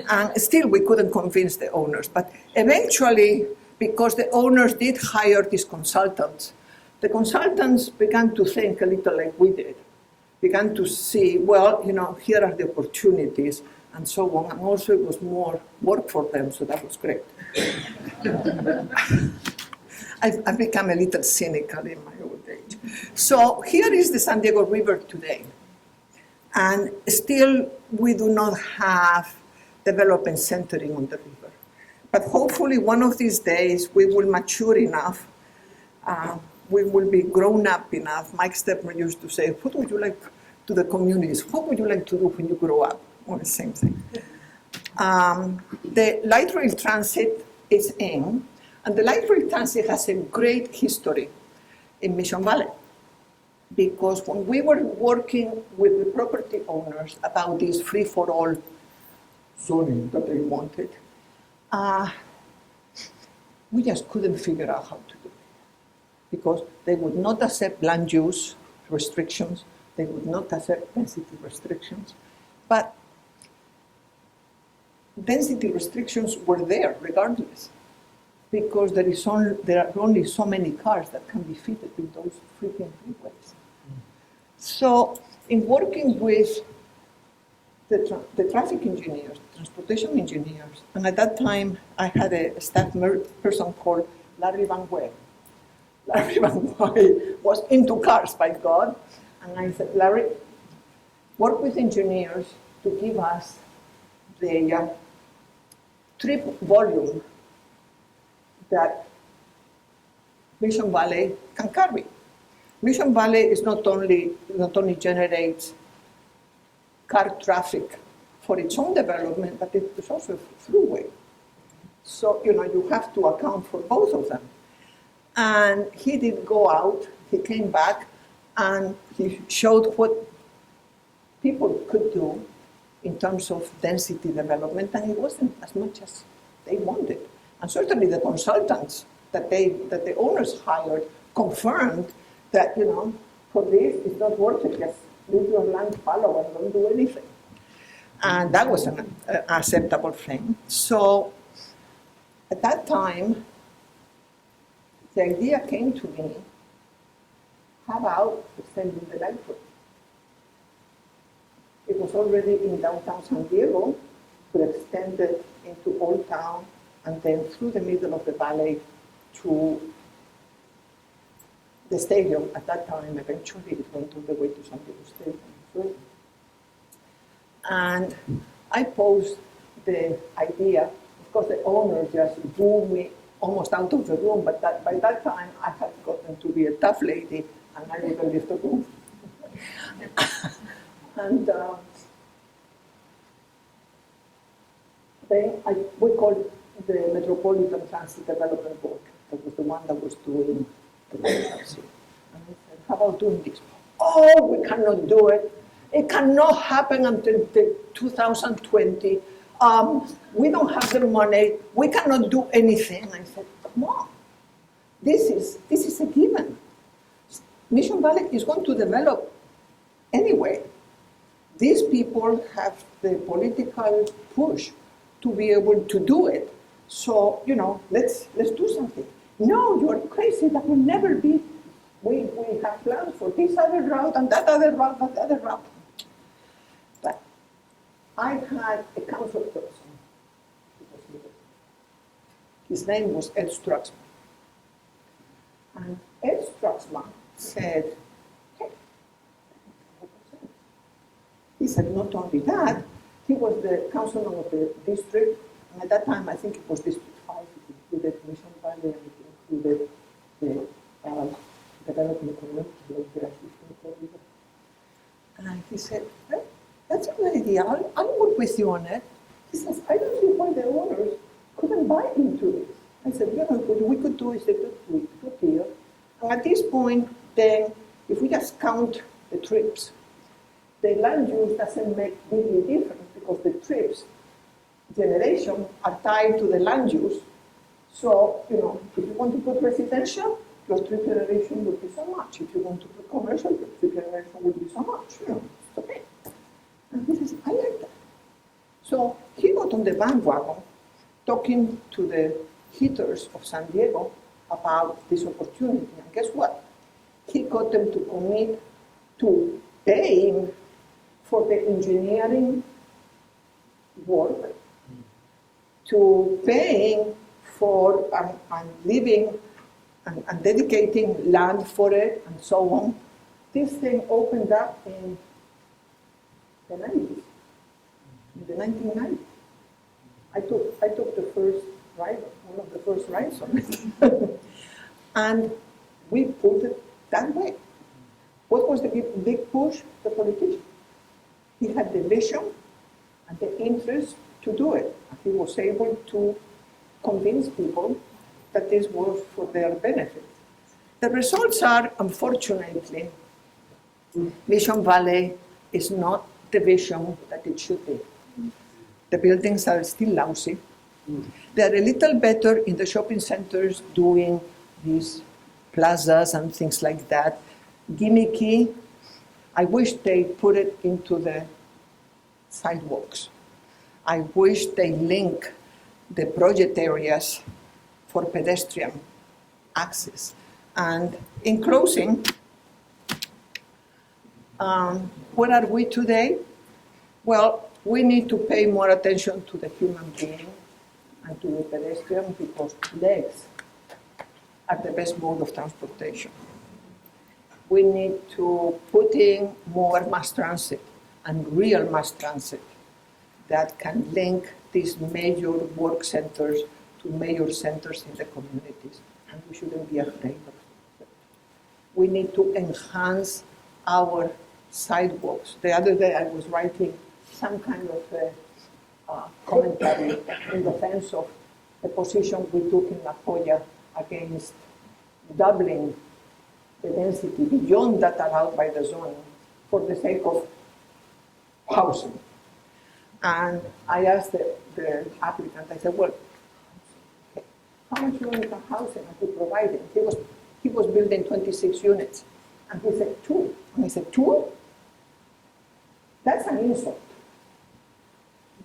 And still we couldn't convince the owners. But eventually, because the owners did hire these consultants, the consultants began to think a little like we did, began to see, well, here are the opportunities and so on. And also it was more work for them, so that was great. I've become a little cynical in my old age. So here is the San Diego River today. And still we do not have development centering on the river. But hopefully one of these days we will mature enough, we will be grown up enough. Mike Stepner used to say, what would you like to the communities? What would you like to do when you grow up? Well, the same thing. The light rail transit is in, and the light rail transit has a great history in Mission Valley. Because when we were working with the property owners about this free-for-all zoning that they wanted, we just couldn't figure out how to do it. Because they would not accept land use restrictions, they would not accept density restrictions, but density restrictions were there regardless, because there are only so many cars that can be fitted in those freaking freeways. So in working with the traffic engineers, transportation engineers, and at that time I had a staff person called Larry Van Wey. Larry Van Wey was into cars, by God, and I said, Larry, work with engineers to give us the trip volume that Mission Valley can carry. Mission Valley is not only generates car traffic for its own development, but it is also a throughway. So, you have to account for both of them. And he did go out, he came back, and he showed what people could do in terms of density development, and it wasn't as much as they wanted. And certainly the consultants that the owners hired confirmed that, for this, it's not worth it. Just leave your land fallow and don't do anything. And that was an acceptable thing. So at that time, the idea came to me, how about extending the light rail? It was already in downtown San Diego, but extended into Old Town and then through the middle of the valley to the stadium. At that time, eventually it went all the way to San Diego Stadium. And I posed the idea. Of course, the owner just booed me almost out of the room, but by that time I had gotten to be a tough lady and I wouldn't leave the room. And then we called it the Metropolitan Transit Development Board. That was the one that was doing the transit. And I said, how about doing this? Oh, we cannot do it. It cannot happen until 2020. We don't have the money. We cannot do anything. I said, come on. This is a given. Mission Valley is going to develop anyway. These people have the political push to be able to do it. So, let's do something. No, you're crazy. That will never be. We have plans for this other route and that other route, that other route. But I had a council person. His name was Ed Struxman. And Ed Struxman said, hey, he said not only that, he was the councilman of the district, and at that time I think it was District 5, it included Mission Valley and it included the development community like the. And he said, well, that's a good idea, I'll work with you on it. He says, I don't see why the owners couldn't buy into this. I said, what we could do is a good deal. And at this point, then, if we just count the trips, the land use doesn't make really difference because the trips generation are tied to the land use. So, if you want to put residential, your trip generation would be so much. If you want to do commercial, your trip generation would be so much. It's okay. And he says, I like that. So he got on the bandwagon talking to the heaters of San Diego about this opportunity. And guess what? He got them to commit to paying for the engineering work, to paying for and living and dedicating land for it and so on. This thing opened up in the 90s, in the 1990s. I took the first ride, one of the first rides on it. And we put it that way. What was the big push? The politician. He had the vision and the interest to do it. And he was able to convince people that this was for their benefit. The results are, unfortunately, Mission Valley is not the vision that it should be. The buildings are still lousy. They're a little better in the shopping centers doing these plazas and things like that. Gimmicky. I wish they put it into the sidewalks. I wish they link the project areas for pedestrian access. And in closing, where are we today? Well, we need to pay more attention to the human being and to the pedestrian because legs are the best mode of transportation. We need to put in more mass transit and real mass transit that can link these major work centers to major centers in the communities, and we shouldn't be afraid of it. We need to enhance our sidewalks. The other day I was writing some kind of commentary in defense of the position we took in La Jolla against doubling the density beyond that allowed by the zoning for the sake of housing. And I asked the applicant, I said, well, how much units of housing are you providing? He was building 26 units. And he said, 2. And I said, 2? That's an insult.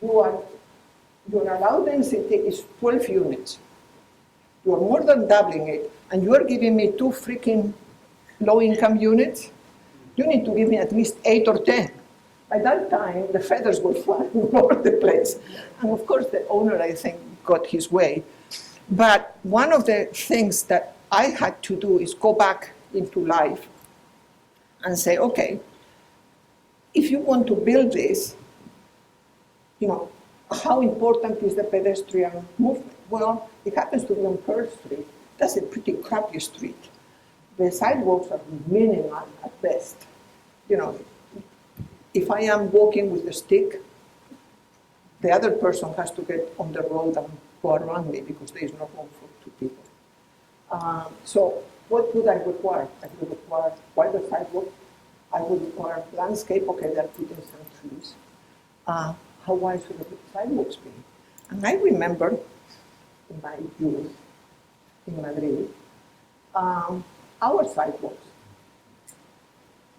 Your allowed density is 12 units. You are more than doubling it, and you are giving me 2 freaking low-income units? You need to give me at least 8 or 10. By that time, the feathers were flying all over the place. And of course, the owner, I think, got his way. But one of the things that I had to do is go back into life and say, okay, if you want to build this, how important is the pedestrian movement? Well, it happens to be on Pearl Street. That's a pretty crappy street. The sidewalks are minimal at best. If I am walking with a stick, the other person has to get on the road and go around me because there is no room for 2 people. So what would I require? I would require wider sidewalk. I would require landscape. Okay, they're putting some trees. How wide should the sidewalks be? And I remember in my youth in Madrid, our sidewalks.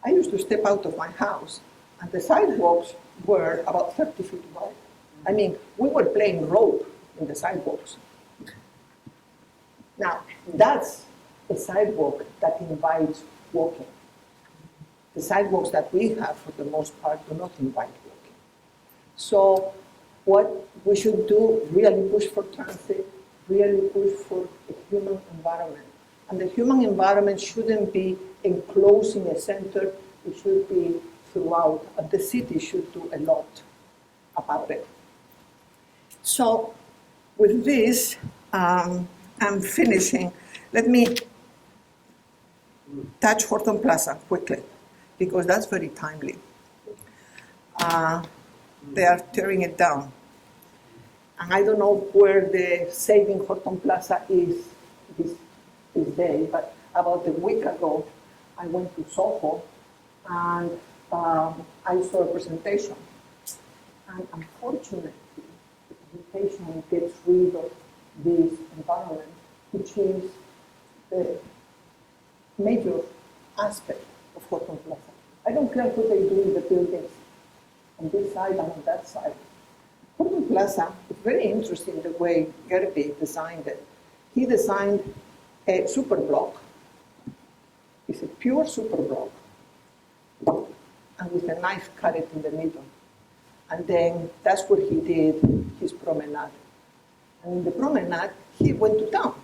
I used to step out of my house and the sidewalks were about 30 feet wide. I mean, we were playing rope in the sidewalks. Now, that's a sidewalk that invites walking. The sidewalks that we have, for the most part, do not invite walking. So what we should do, really push for transit, really push for a human environment. And the human environment shouldn't be enclosed in a center, it should be throughout. And the city should do a lot about it. So with this, I'm finishing. Let me touch Horton Plaza quickly, because that's very timely. They are tearing it down. And I don't know where the saving Horton Plaza is this day, but about a week ago, I went to Soho and I saw a presentation. And unfortunately, the presentation gets rid of this environment, which is the major aspect of Horton Plaza. I don't care what they do in the buildings on this side and on that side. Horton Plaza is very interesting the way Gerby designed it. He designed a super block. It's a pure super block, and with a knife cut it in the middle. And then that's where he did his promenade. And in the promenade, he went to town.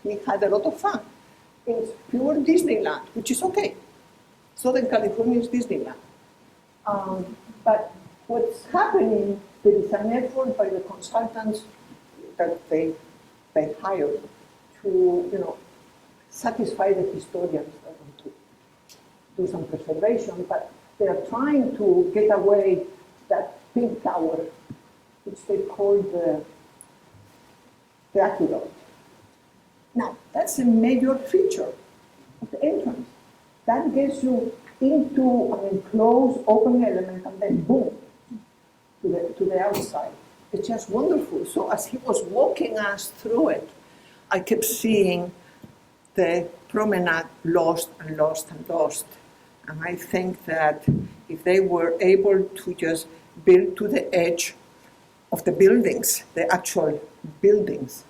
He had a lot of fun. It's pure Disneyland, which is okay. Southern California is Disneyland. But what's happening, there is an effort by the consultants that they hired to, satisfy the historians that want to do some preservation, but they are trying to get away that pink tower, which they call the aqueduct. Now, that's a major feature of the entrance. That gets you into an enclosed open element and then boom, to the outside. It's just wonderful. So as he was walking us through it, I kept seeing the promenade lost and lost and lost. And I think that if they were able to just build to the edge of the buildings, the actual buildings,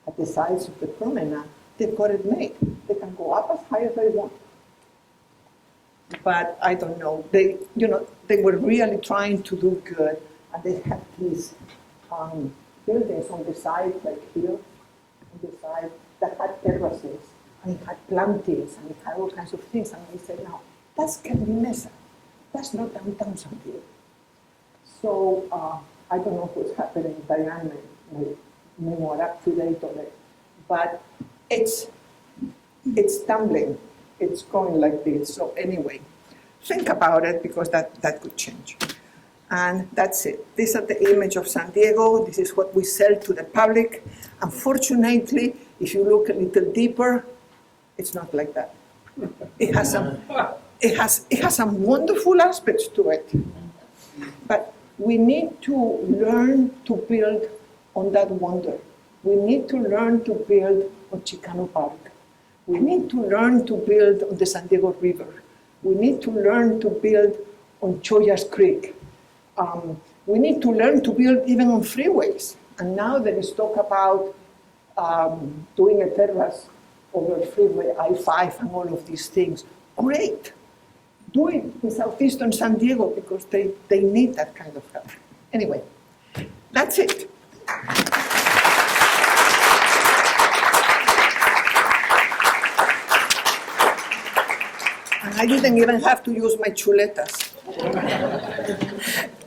at the sides of the promenade, they've got it made. They can go up as high as they want. But I don't know. They were really trying to do good, and they had these buildings on the side, like here, on the side, that had terraces, and it had plantings, and it had all kinds of things. And I said, no, that's Kelly Mesa. That's not downtown San Diego. So I don't know what's happening. Diane may more up to date on it, but it's tumbling. It's going like this. So anyway, think about it, because that could change. And that's it. These are the image of San Diego. This is what we sell to the public. Unfortunately, if you look a little deeper, it's not like that. It has some wonderful aspects to it. But we need to learn to build on that wonder. We need to learn to build on Chicano Park. We need to learn to build on the San Diego River. We need to learn to build on Chollas Creek. We need to learn to build even on freeways. And now there is talk about doing a terrace over freeway I-5 and all of these things. Great. Do it in southeastern San Diego, because they need that kind of help. Anyway, that's it. And I didn't even have to use my chuletas.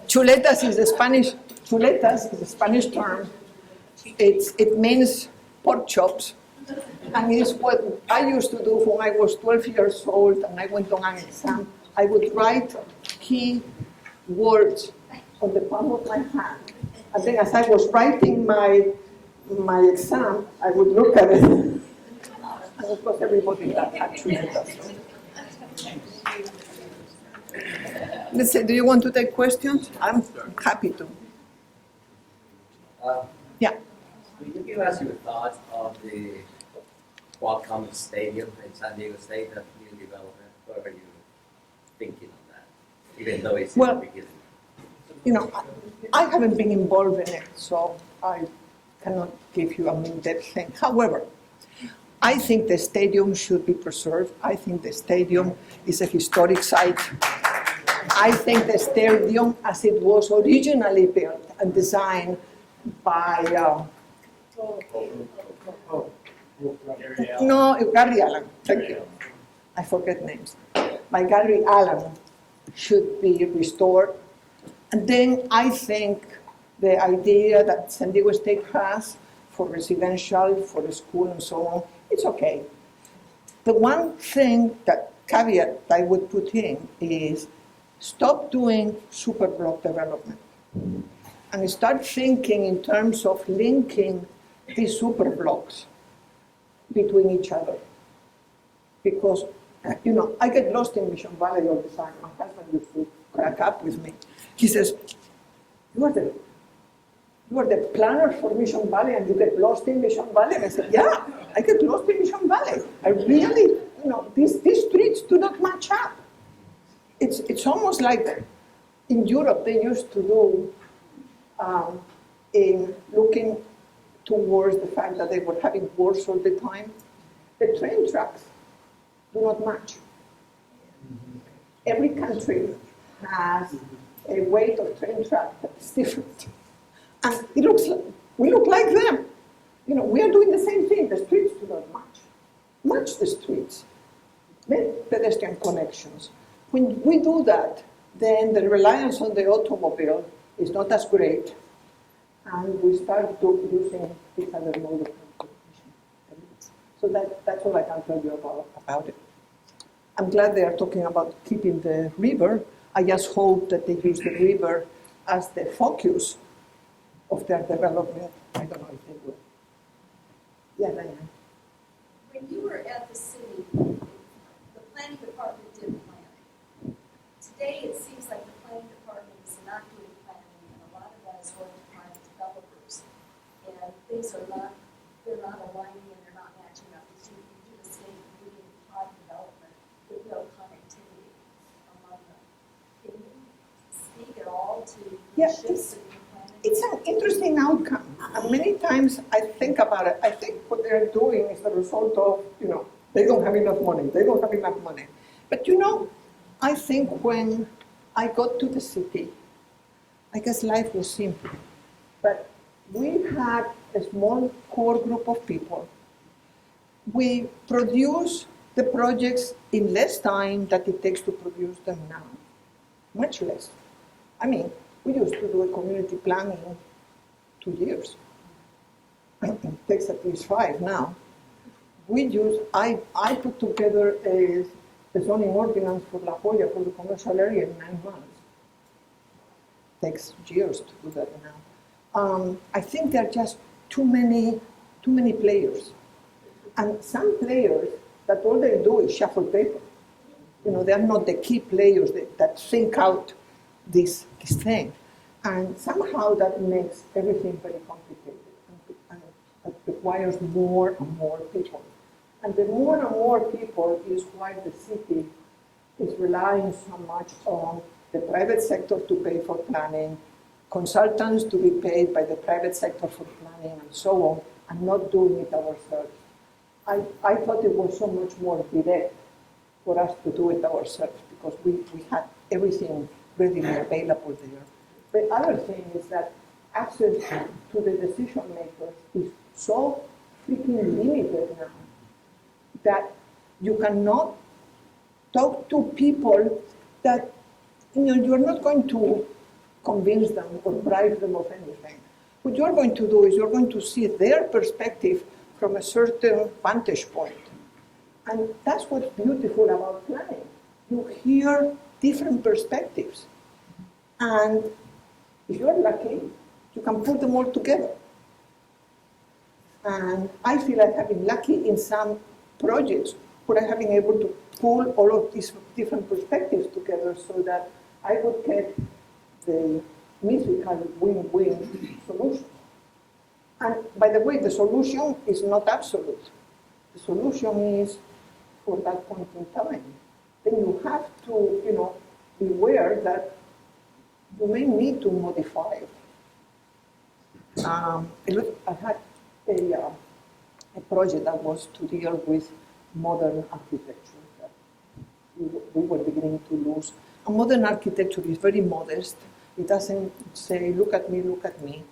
Chuletas is a Spanish term. It means pork chops. And it's what I used to do when I was 12 years old and I went on an exam. I would write key words on the palm of my hand. And then as I was writing my exam, I would look at it. And of course, everybody that actually does. Let's say, do you want to take questions? I'm happy to. Yeah.
Could you give us your thoughts of the Qualcomm Stadium in San Diego State, that new development? What are you thinking on that, even though it's in the beginning?
I haven't been involved in it, so I cannot give you an in-depth thing. However, I think the stadium should be preserved. I think the stadium is a historic site. I think the stadium, as it was originally built and designed by Gary Allen. Thank you. I forget names. By Gary Allen, should be restored. And then I think the idea that San Diego State has for residential, for the school and so on, it's okay. The one thing, that caveat I would put in is stop doing super block development and start thinking in terms of linking these super blocks between each other. Because, I get lost in Mission Valley all the time. My husband used to crack up with me. He says, you are the planner for Mission Valley and you get lost in Mission Valley? And I said, yeah, I get lost in Mission Valley. I really, these streets do not match up. It's almost like in Europe they used to do in looking towards the fact that they were having wars all the time. The train tracks do not match. Every country has a weight of train track that's different. And we look like them. We are doing the same thing. The streets do not match. Match the streets. Make pedestrian connections. When we do that, then the reliance on the automobile is not as great, and we start using this other mode of transportation. So that's all I can tell you about it. I'm glad they are talking about keeping the river. I just hope that they use the river as the focus of their development. I don't know if they will. Yeah, Diane.
When you were at the city, the planning department did planning. Today, it seems like the planning department is not doing planning, and a lot of that is going to private developers. And things are they're not aligning and they're not matching up. As you do the state meeting private development with no connectivity among them. Can you speak at all to
Yeah,
shifts in the planning?
It's an interesting outcome. And many times I think about it. I think what they're doing is the result of, they don't have enough money. They don't have enough money. But I think when I got to the city, I guess life was simple. But we had a small core group of people. We produce the projects in less time than it takes to produce them now. Much less. I mean, we used to do a community plan in 2 years. It takes at least 5 now. I put together a zoning ordinance for La Jolla for the commercial area in 9 months. Takes years to do that now. I think there are just too many players. And some players that all they do is shuffle paper. They are not the key players that think out this thing. And somehow that makes everything very complicated and it requires more and more people. And the more and more people is why the city is relying so much on the private sector to pay for planning, consultants to be paid by the private sector for planning and so on, and not doing it ourselves. I thought it was so much more direct for us to do it ourselves because we had everything readily available there. The other thing is that access to the decision makers is so freaking limited now that you cannot talk to people that you're not going to convince them or bribe them of anything. What you're going to do is you're going to see their perspective from a certain vantage point. And that's what's beautiful about planning. You hear different perspectives. And if you're lucky, you can put them all together. And I feel like I've been lucky in some projects where I have been able to pull all of these different perspectives together so that I would get the mythical win-win solution. And by the way, the solution is not absolute. The solution is for that point in time. Then you have to, beware that you may need to modify it. I had a project that was to deal with modern architecture that we were beginning to lose. And modern architecture is very modest. It doesn't say, look at me.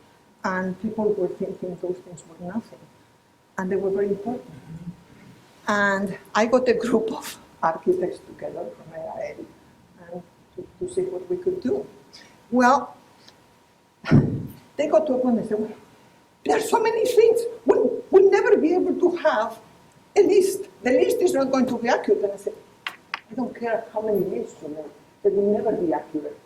And people were thinking those things were nothing. And they were very important. And I got a group of architects together from AIA and to see what we could do. Well, they got to a point and said, well, there are so many things. We'll never be able to have a list. The list is not going to be accurate. And I said, I don't care how many lists you make. They will never be accurate.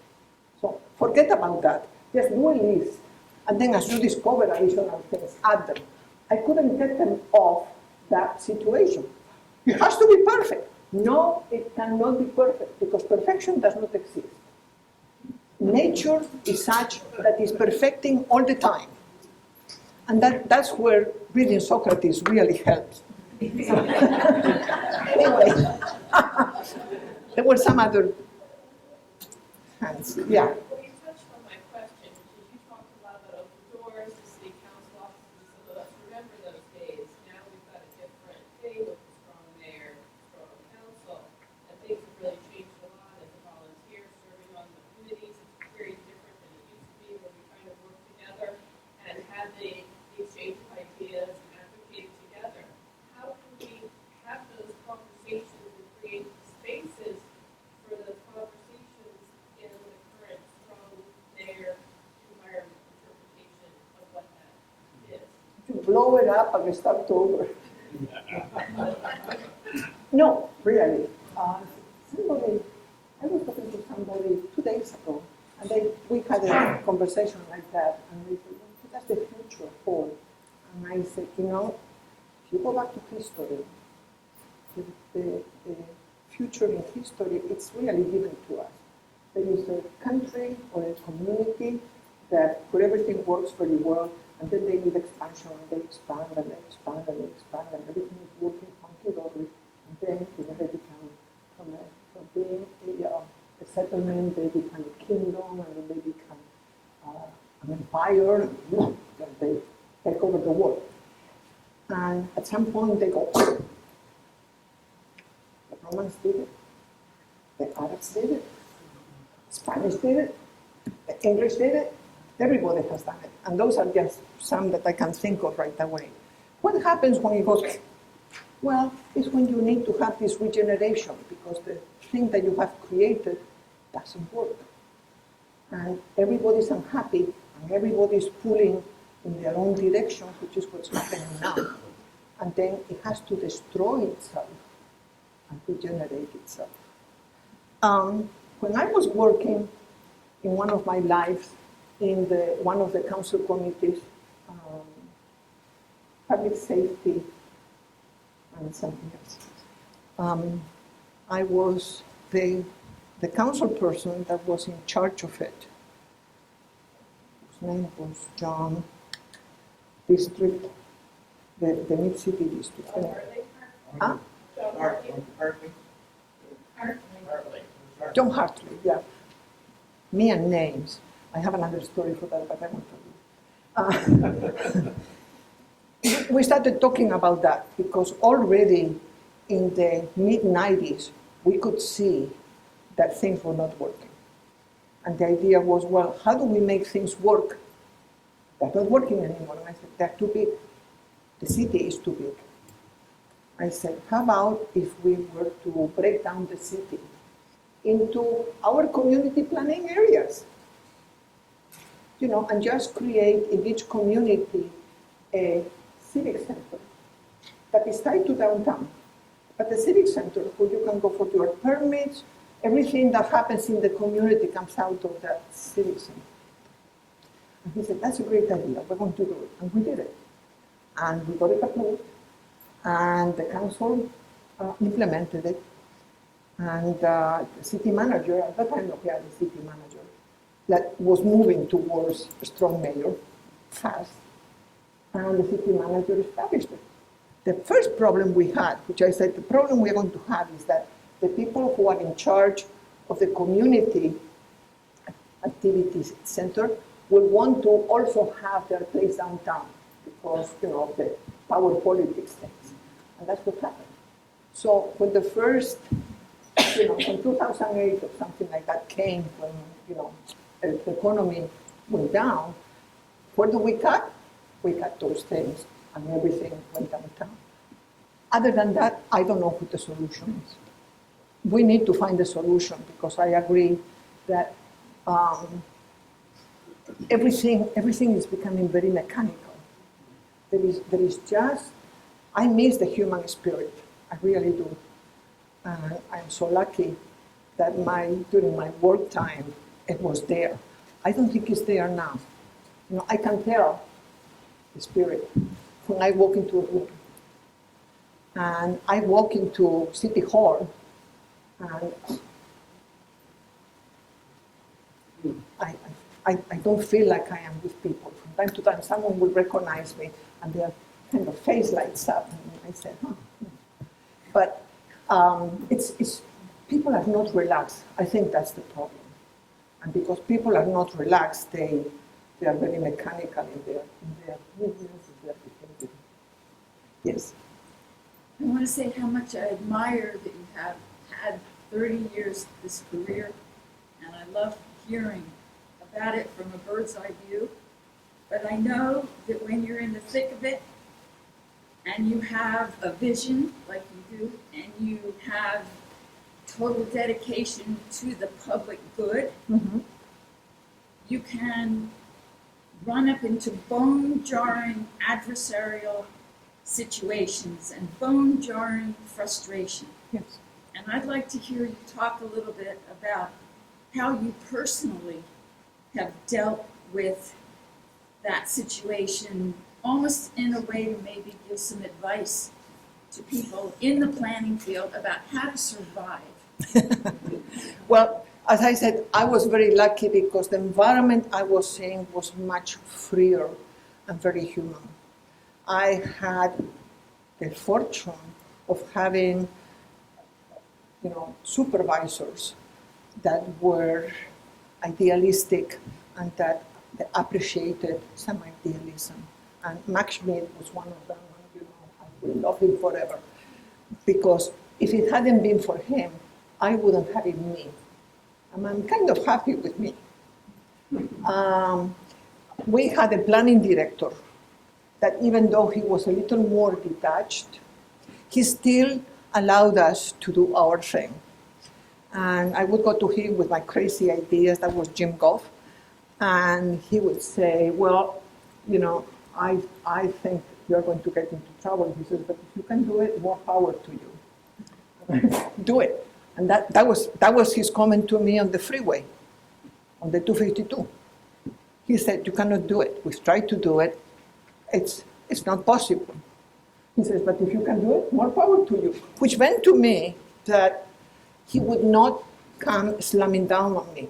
So forget about that. Just do a list. And then as you discover additional things, add them. I couldn't get them off that situation. It has to be perfect. No, it cannot be perfect because perfection does not exist. Nature is such that is perfecting all the time. And that's where reading Socrates really helps. Anyway, there were some other hands. Yeah.
Well, you touched on my question, because you talked a lot about open doors, the city council offices, some of us remember those days. Now we've got a different day with a strong mayor, strong council, and things have really changed a lot as a volunteer serving on the committees. It's very different than it used to be, where we kind of worked together and had the exchange of ideas and advocated together. How can we have those conversations and create spaces for those conversations in the current strong mayor environment interpretation of what that is?
To blow it up and start over. No, really. Somebody, I was talking to somebody 2 days ago, and we had a conversation like that, and they said, well, what does the future hold? And I said, you know, if you go back to history, the future in history, it's really given to us. There is a country or a community where everything works very well, and then they need expansion, and they expand, and they expand, and they expand, and everything is working hunky-dory, and then they become, from being a settlement, they become a kingdom, and then they become an empire, and then they take over the world. And at some point they go, the Romans did it, the Arabs did it, Spanish did it, the English did it, everybody has done it. And those are just some that I can think of right away. What happens when it goes, well, it's when you need to have this regeneration because the thing that you have created doesn't work. And everybody's unhappy and everybody's pulling in their own direction, which is what's happening now. And then it has to destroy itself and regenerate itself. When I was working in one of my lives in one of the council committees, public safety and something else, I was the council person that was in charge of it. His name was John District, the Mid-City District. Huh? John Hartley, yeah. Me and names. I have another story for that, but I won't tell you. We started talking about that because already in the mid-90s, we could see that things were not working. And the idea was, well, how do we make things work? They're not working anymore. And I said, they're too big. The city is too big. I said, how about if we were to break down the city into our community planning areas? You know, and just create in each community a civic center that is tied to downtown. But the civic center where you can go for your permits, everything that happens in the community comes out of that civic center. And he said, that's a great idea, we're going to do it. And we did it. And we got it approved. And the council implemented it. And the city manager, at that time we had a city manager, that was moving towards a strong mayor, fast. And the city manager established it. The first problem we had, which I said the problem we're going to have is that the people who are in charge of the community activities center will want to also have their place downtown because, you know, the power politics things. And that's what happened. So when the first, you know, in 2008 or something like that came, when, you know, the economy went down, where do we cut? We cut those things and everything went downtown. Other than that, I don't know what the solution is. We need to find a solution because I agree that everything is becoming very mechanical. There is just, I miss the human spirit, I really do. And I'm so lucky that during my work time, it was there. I don't think it's there now. You know, I can tell the spirit when I walk into a room. And I walk into City Hall, and I don't feel like I am with people. From time to time, someone will recognize me, and their kind of face lights up, and I say, huh. But It's people are not relaxed. I think that's the problem. And because people are not relaxed, they are very mechanical in their movements, in their behavior. Yes.
I want to say how much I admire that you have had 30 years of this career, and I love hearing about it from a bird's eye view. But I know that when you're in the thick of it, and you have a vision like you do, and you have total dedication to the public good,
Mm-hmm.
you can run up into bone-jarring adversarial situations and bone-jarring frustration.
Yes.
And I'd like to hear you talk a little bit about how you personally have dealt with that situation, almost in a way to maybe give some advice to people in the planning field about how to survive.
Well, as I said, I was very lucky because the environment I was in was much freer and very human. I had the fortune of having, supervisors that were idealistic and that appreciated some idealism. And Max Schmidt was one of them, and I will love him forever. Because if it hadn't been for him, I wouldn't have it me. And I'm kind of happy with me. We had a planning director that even though he was a little more detached, he still allowed us to do our thing. And I would go to him with my crazy ideas. That was Jim Goff. And he would say, well, I think you're going to get into trouble. He says, but if you can do it, more power to you. Do it. And that was his comment to me on the freeway, on the 252. He said, you cannot do it. We've tried to do it. It's not possible. He says, but if you can do it, more power to you. Which meant to me that he would not come slamming down on me.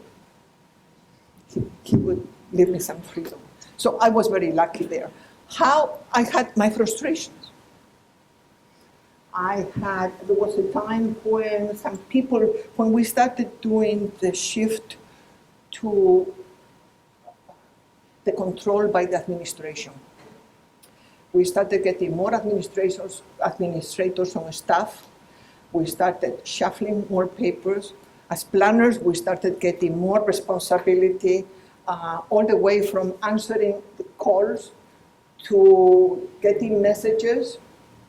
He would give me some freedom. So I was very lucky there. How I had my frustrations. There was a time when when we started doing the shift to the control by the administration. We started getting more administrators on staff. We started shuffling more papers. As planners, we started getting more responsibility, all the way from answering the calls to getting messages,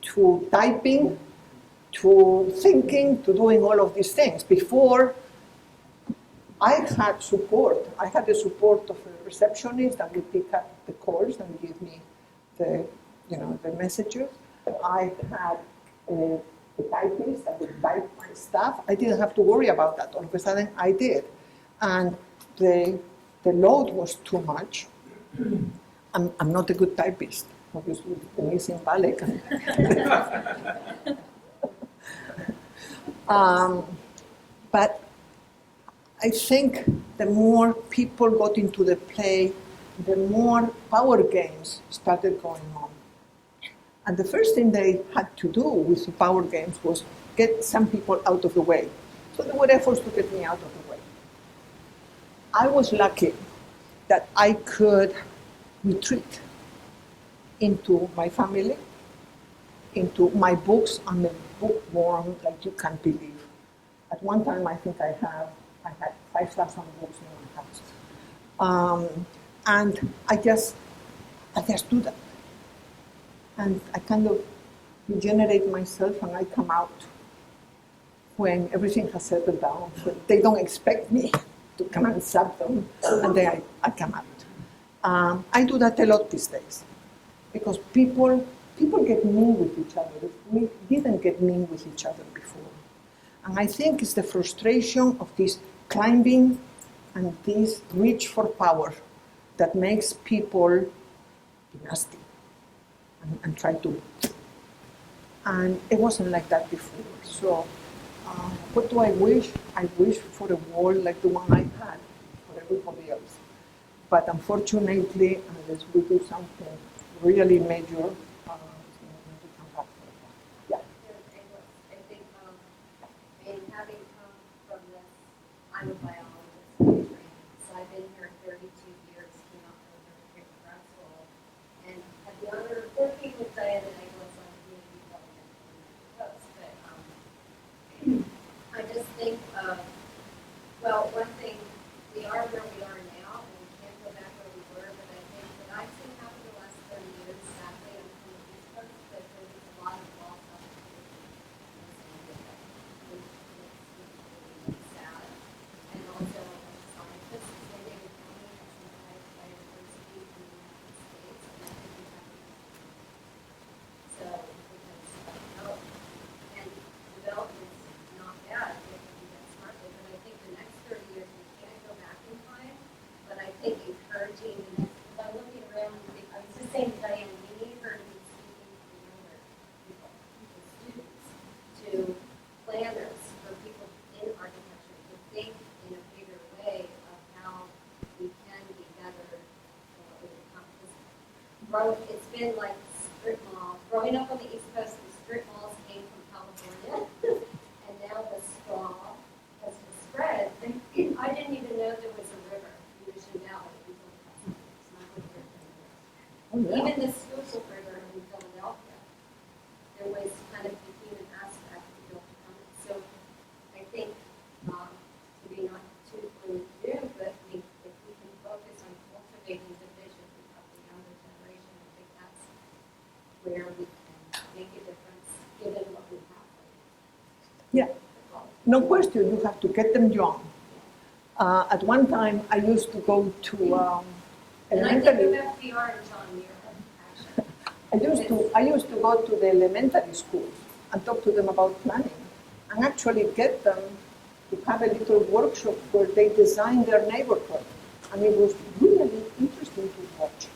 to typing, to thinking, to doing all of these things. Before, I had support. I had the support of a receptionist that would pick up the calls and give me the messages. I had a typist that would type my stuff. I didn't have to worry about that. All of a sudden, I did. And the load was too much. I'm not a good typist. Obviously, the Missing Ballet can. But I think the more people got into the play, the more power games started going on. And the first thing they had to do with the power games was get some people out of the way. So there were efforts to get me out of the way. I was lucky that I could retreat into my family, into my books. I'm a bookworm like you can't believe. At one time, I think I had 5,000 books in my house. And I just do that. And I kind of regenerate myself and I come out when everything has settled down. When they don't expect me to come and sub them, and then I come out. I do that a lot these days because people get mean with each other. We didn't get mean with each other before. And I think it's the frustration of this climbing and this reach for power that makes people nasty and try to. And it wasn't like that before. So what do I wish? I wish for a world like the one I had for everybody else. But unfortunately, unless we do something really major, it's not going to come back. Yeah.
I think it's been like strip malls. Growing up on the East Coast, the strip malls came from California, and now the straw has spread. And I didn't even know there was a river, the Ocean Valley, until the past 10 years. Even the Schuylkill River in Philadelphia, there was kind of the human aspect built on it. So I think, to be not too blue doom, but if we can focus on cultivating the vision of the younger generation, I think that's where we can make a difference, given what we have.
Yeah, no question, you have to get them young. At one time, I used to go to
And I think
elementary.
of FDR and John Muir, actually.
I used to go to the elementary schools and talk to them about planning, and actually get them to have a little workshop where they design their neighborhood. And it was really interesting to watch.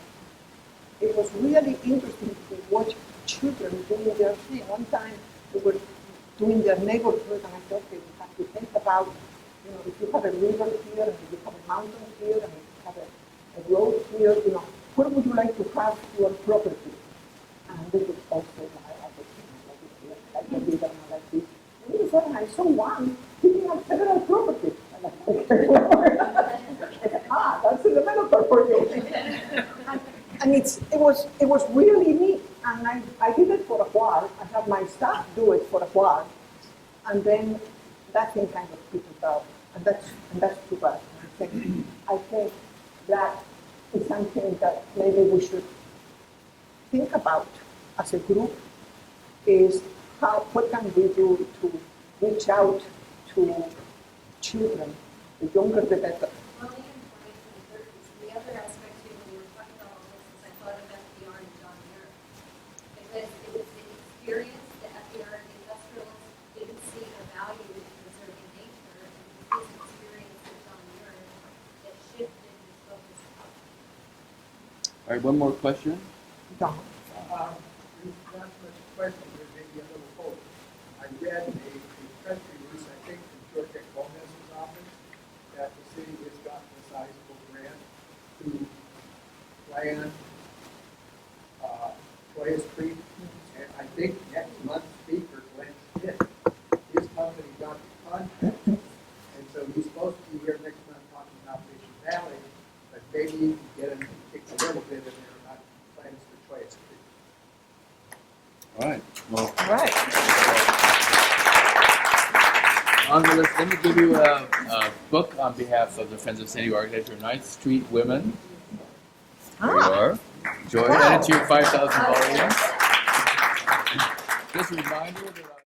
It was really interesting to watch children doing their thing. One time they were doing their neighborhood, and I thought, okay, you have to think about, if you have a river here, and if you have a mountain here, and if you have a road here, where would you like to have your property? And they would also like a river, and like this. And all of a sudden I saw one picking up several properties. And I'm like, that's the developer for you. And it was really neat. And I did it for a while. I had my staff do it for a while. And then that thing kind of petered out. And that's too bad. I think that is something that maybe we should think about as a group, is what can we do to reach out to children, the younger the better.
Well, even 20s and 30s. The other aspect too, when you were talking about all this, is I thought of FDR and John Muir. Because it was the experience that FDR and the industrialists didn't see the value in preserving nature, and it was his experience with John Muir that shifted his focus.
All right, one more question.
John.
Not so much a question, but maybe a little hope. I read a press release, I think, from George Gomez's office, that the city has gotten a sizable grant to plan Jolla Street. And I think next month's speaker, Glenn Smith, his company got the contract. And so he's supposed to be here next month talking about Mission Valley, but maybe you can get him to kick a little bit in there about plans for Jolla Street.
All right. Well,
All right.
Angeles, let me give you a book on behalf of the Friends of San Diego Architecture, 9th Street Women. There you are. Enjoy. Add it to your 5,000 volumes. Just a reminder that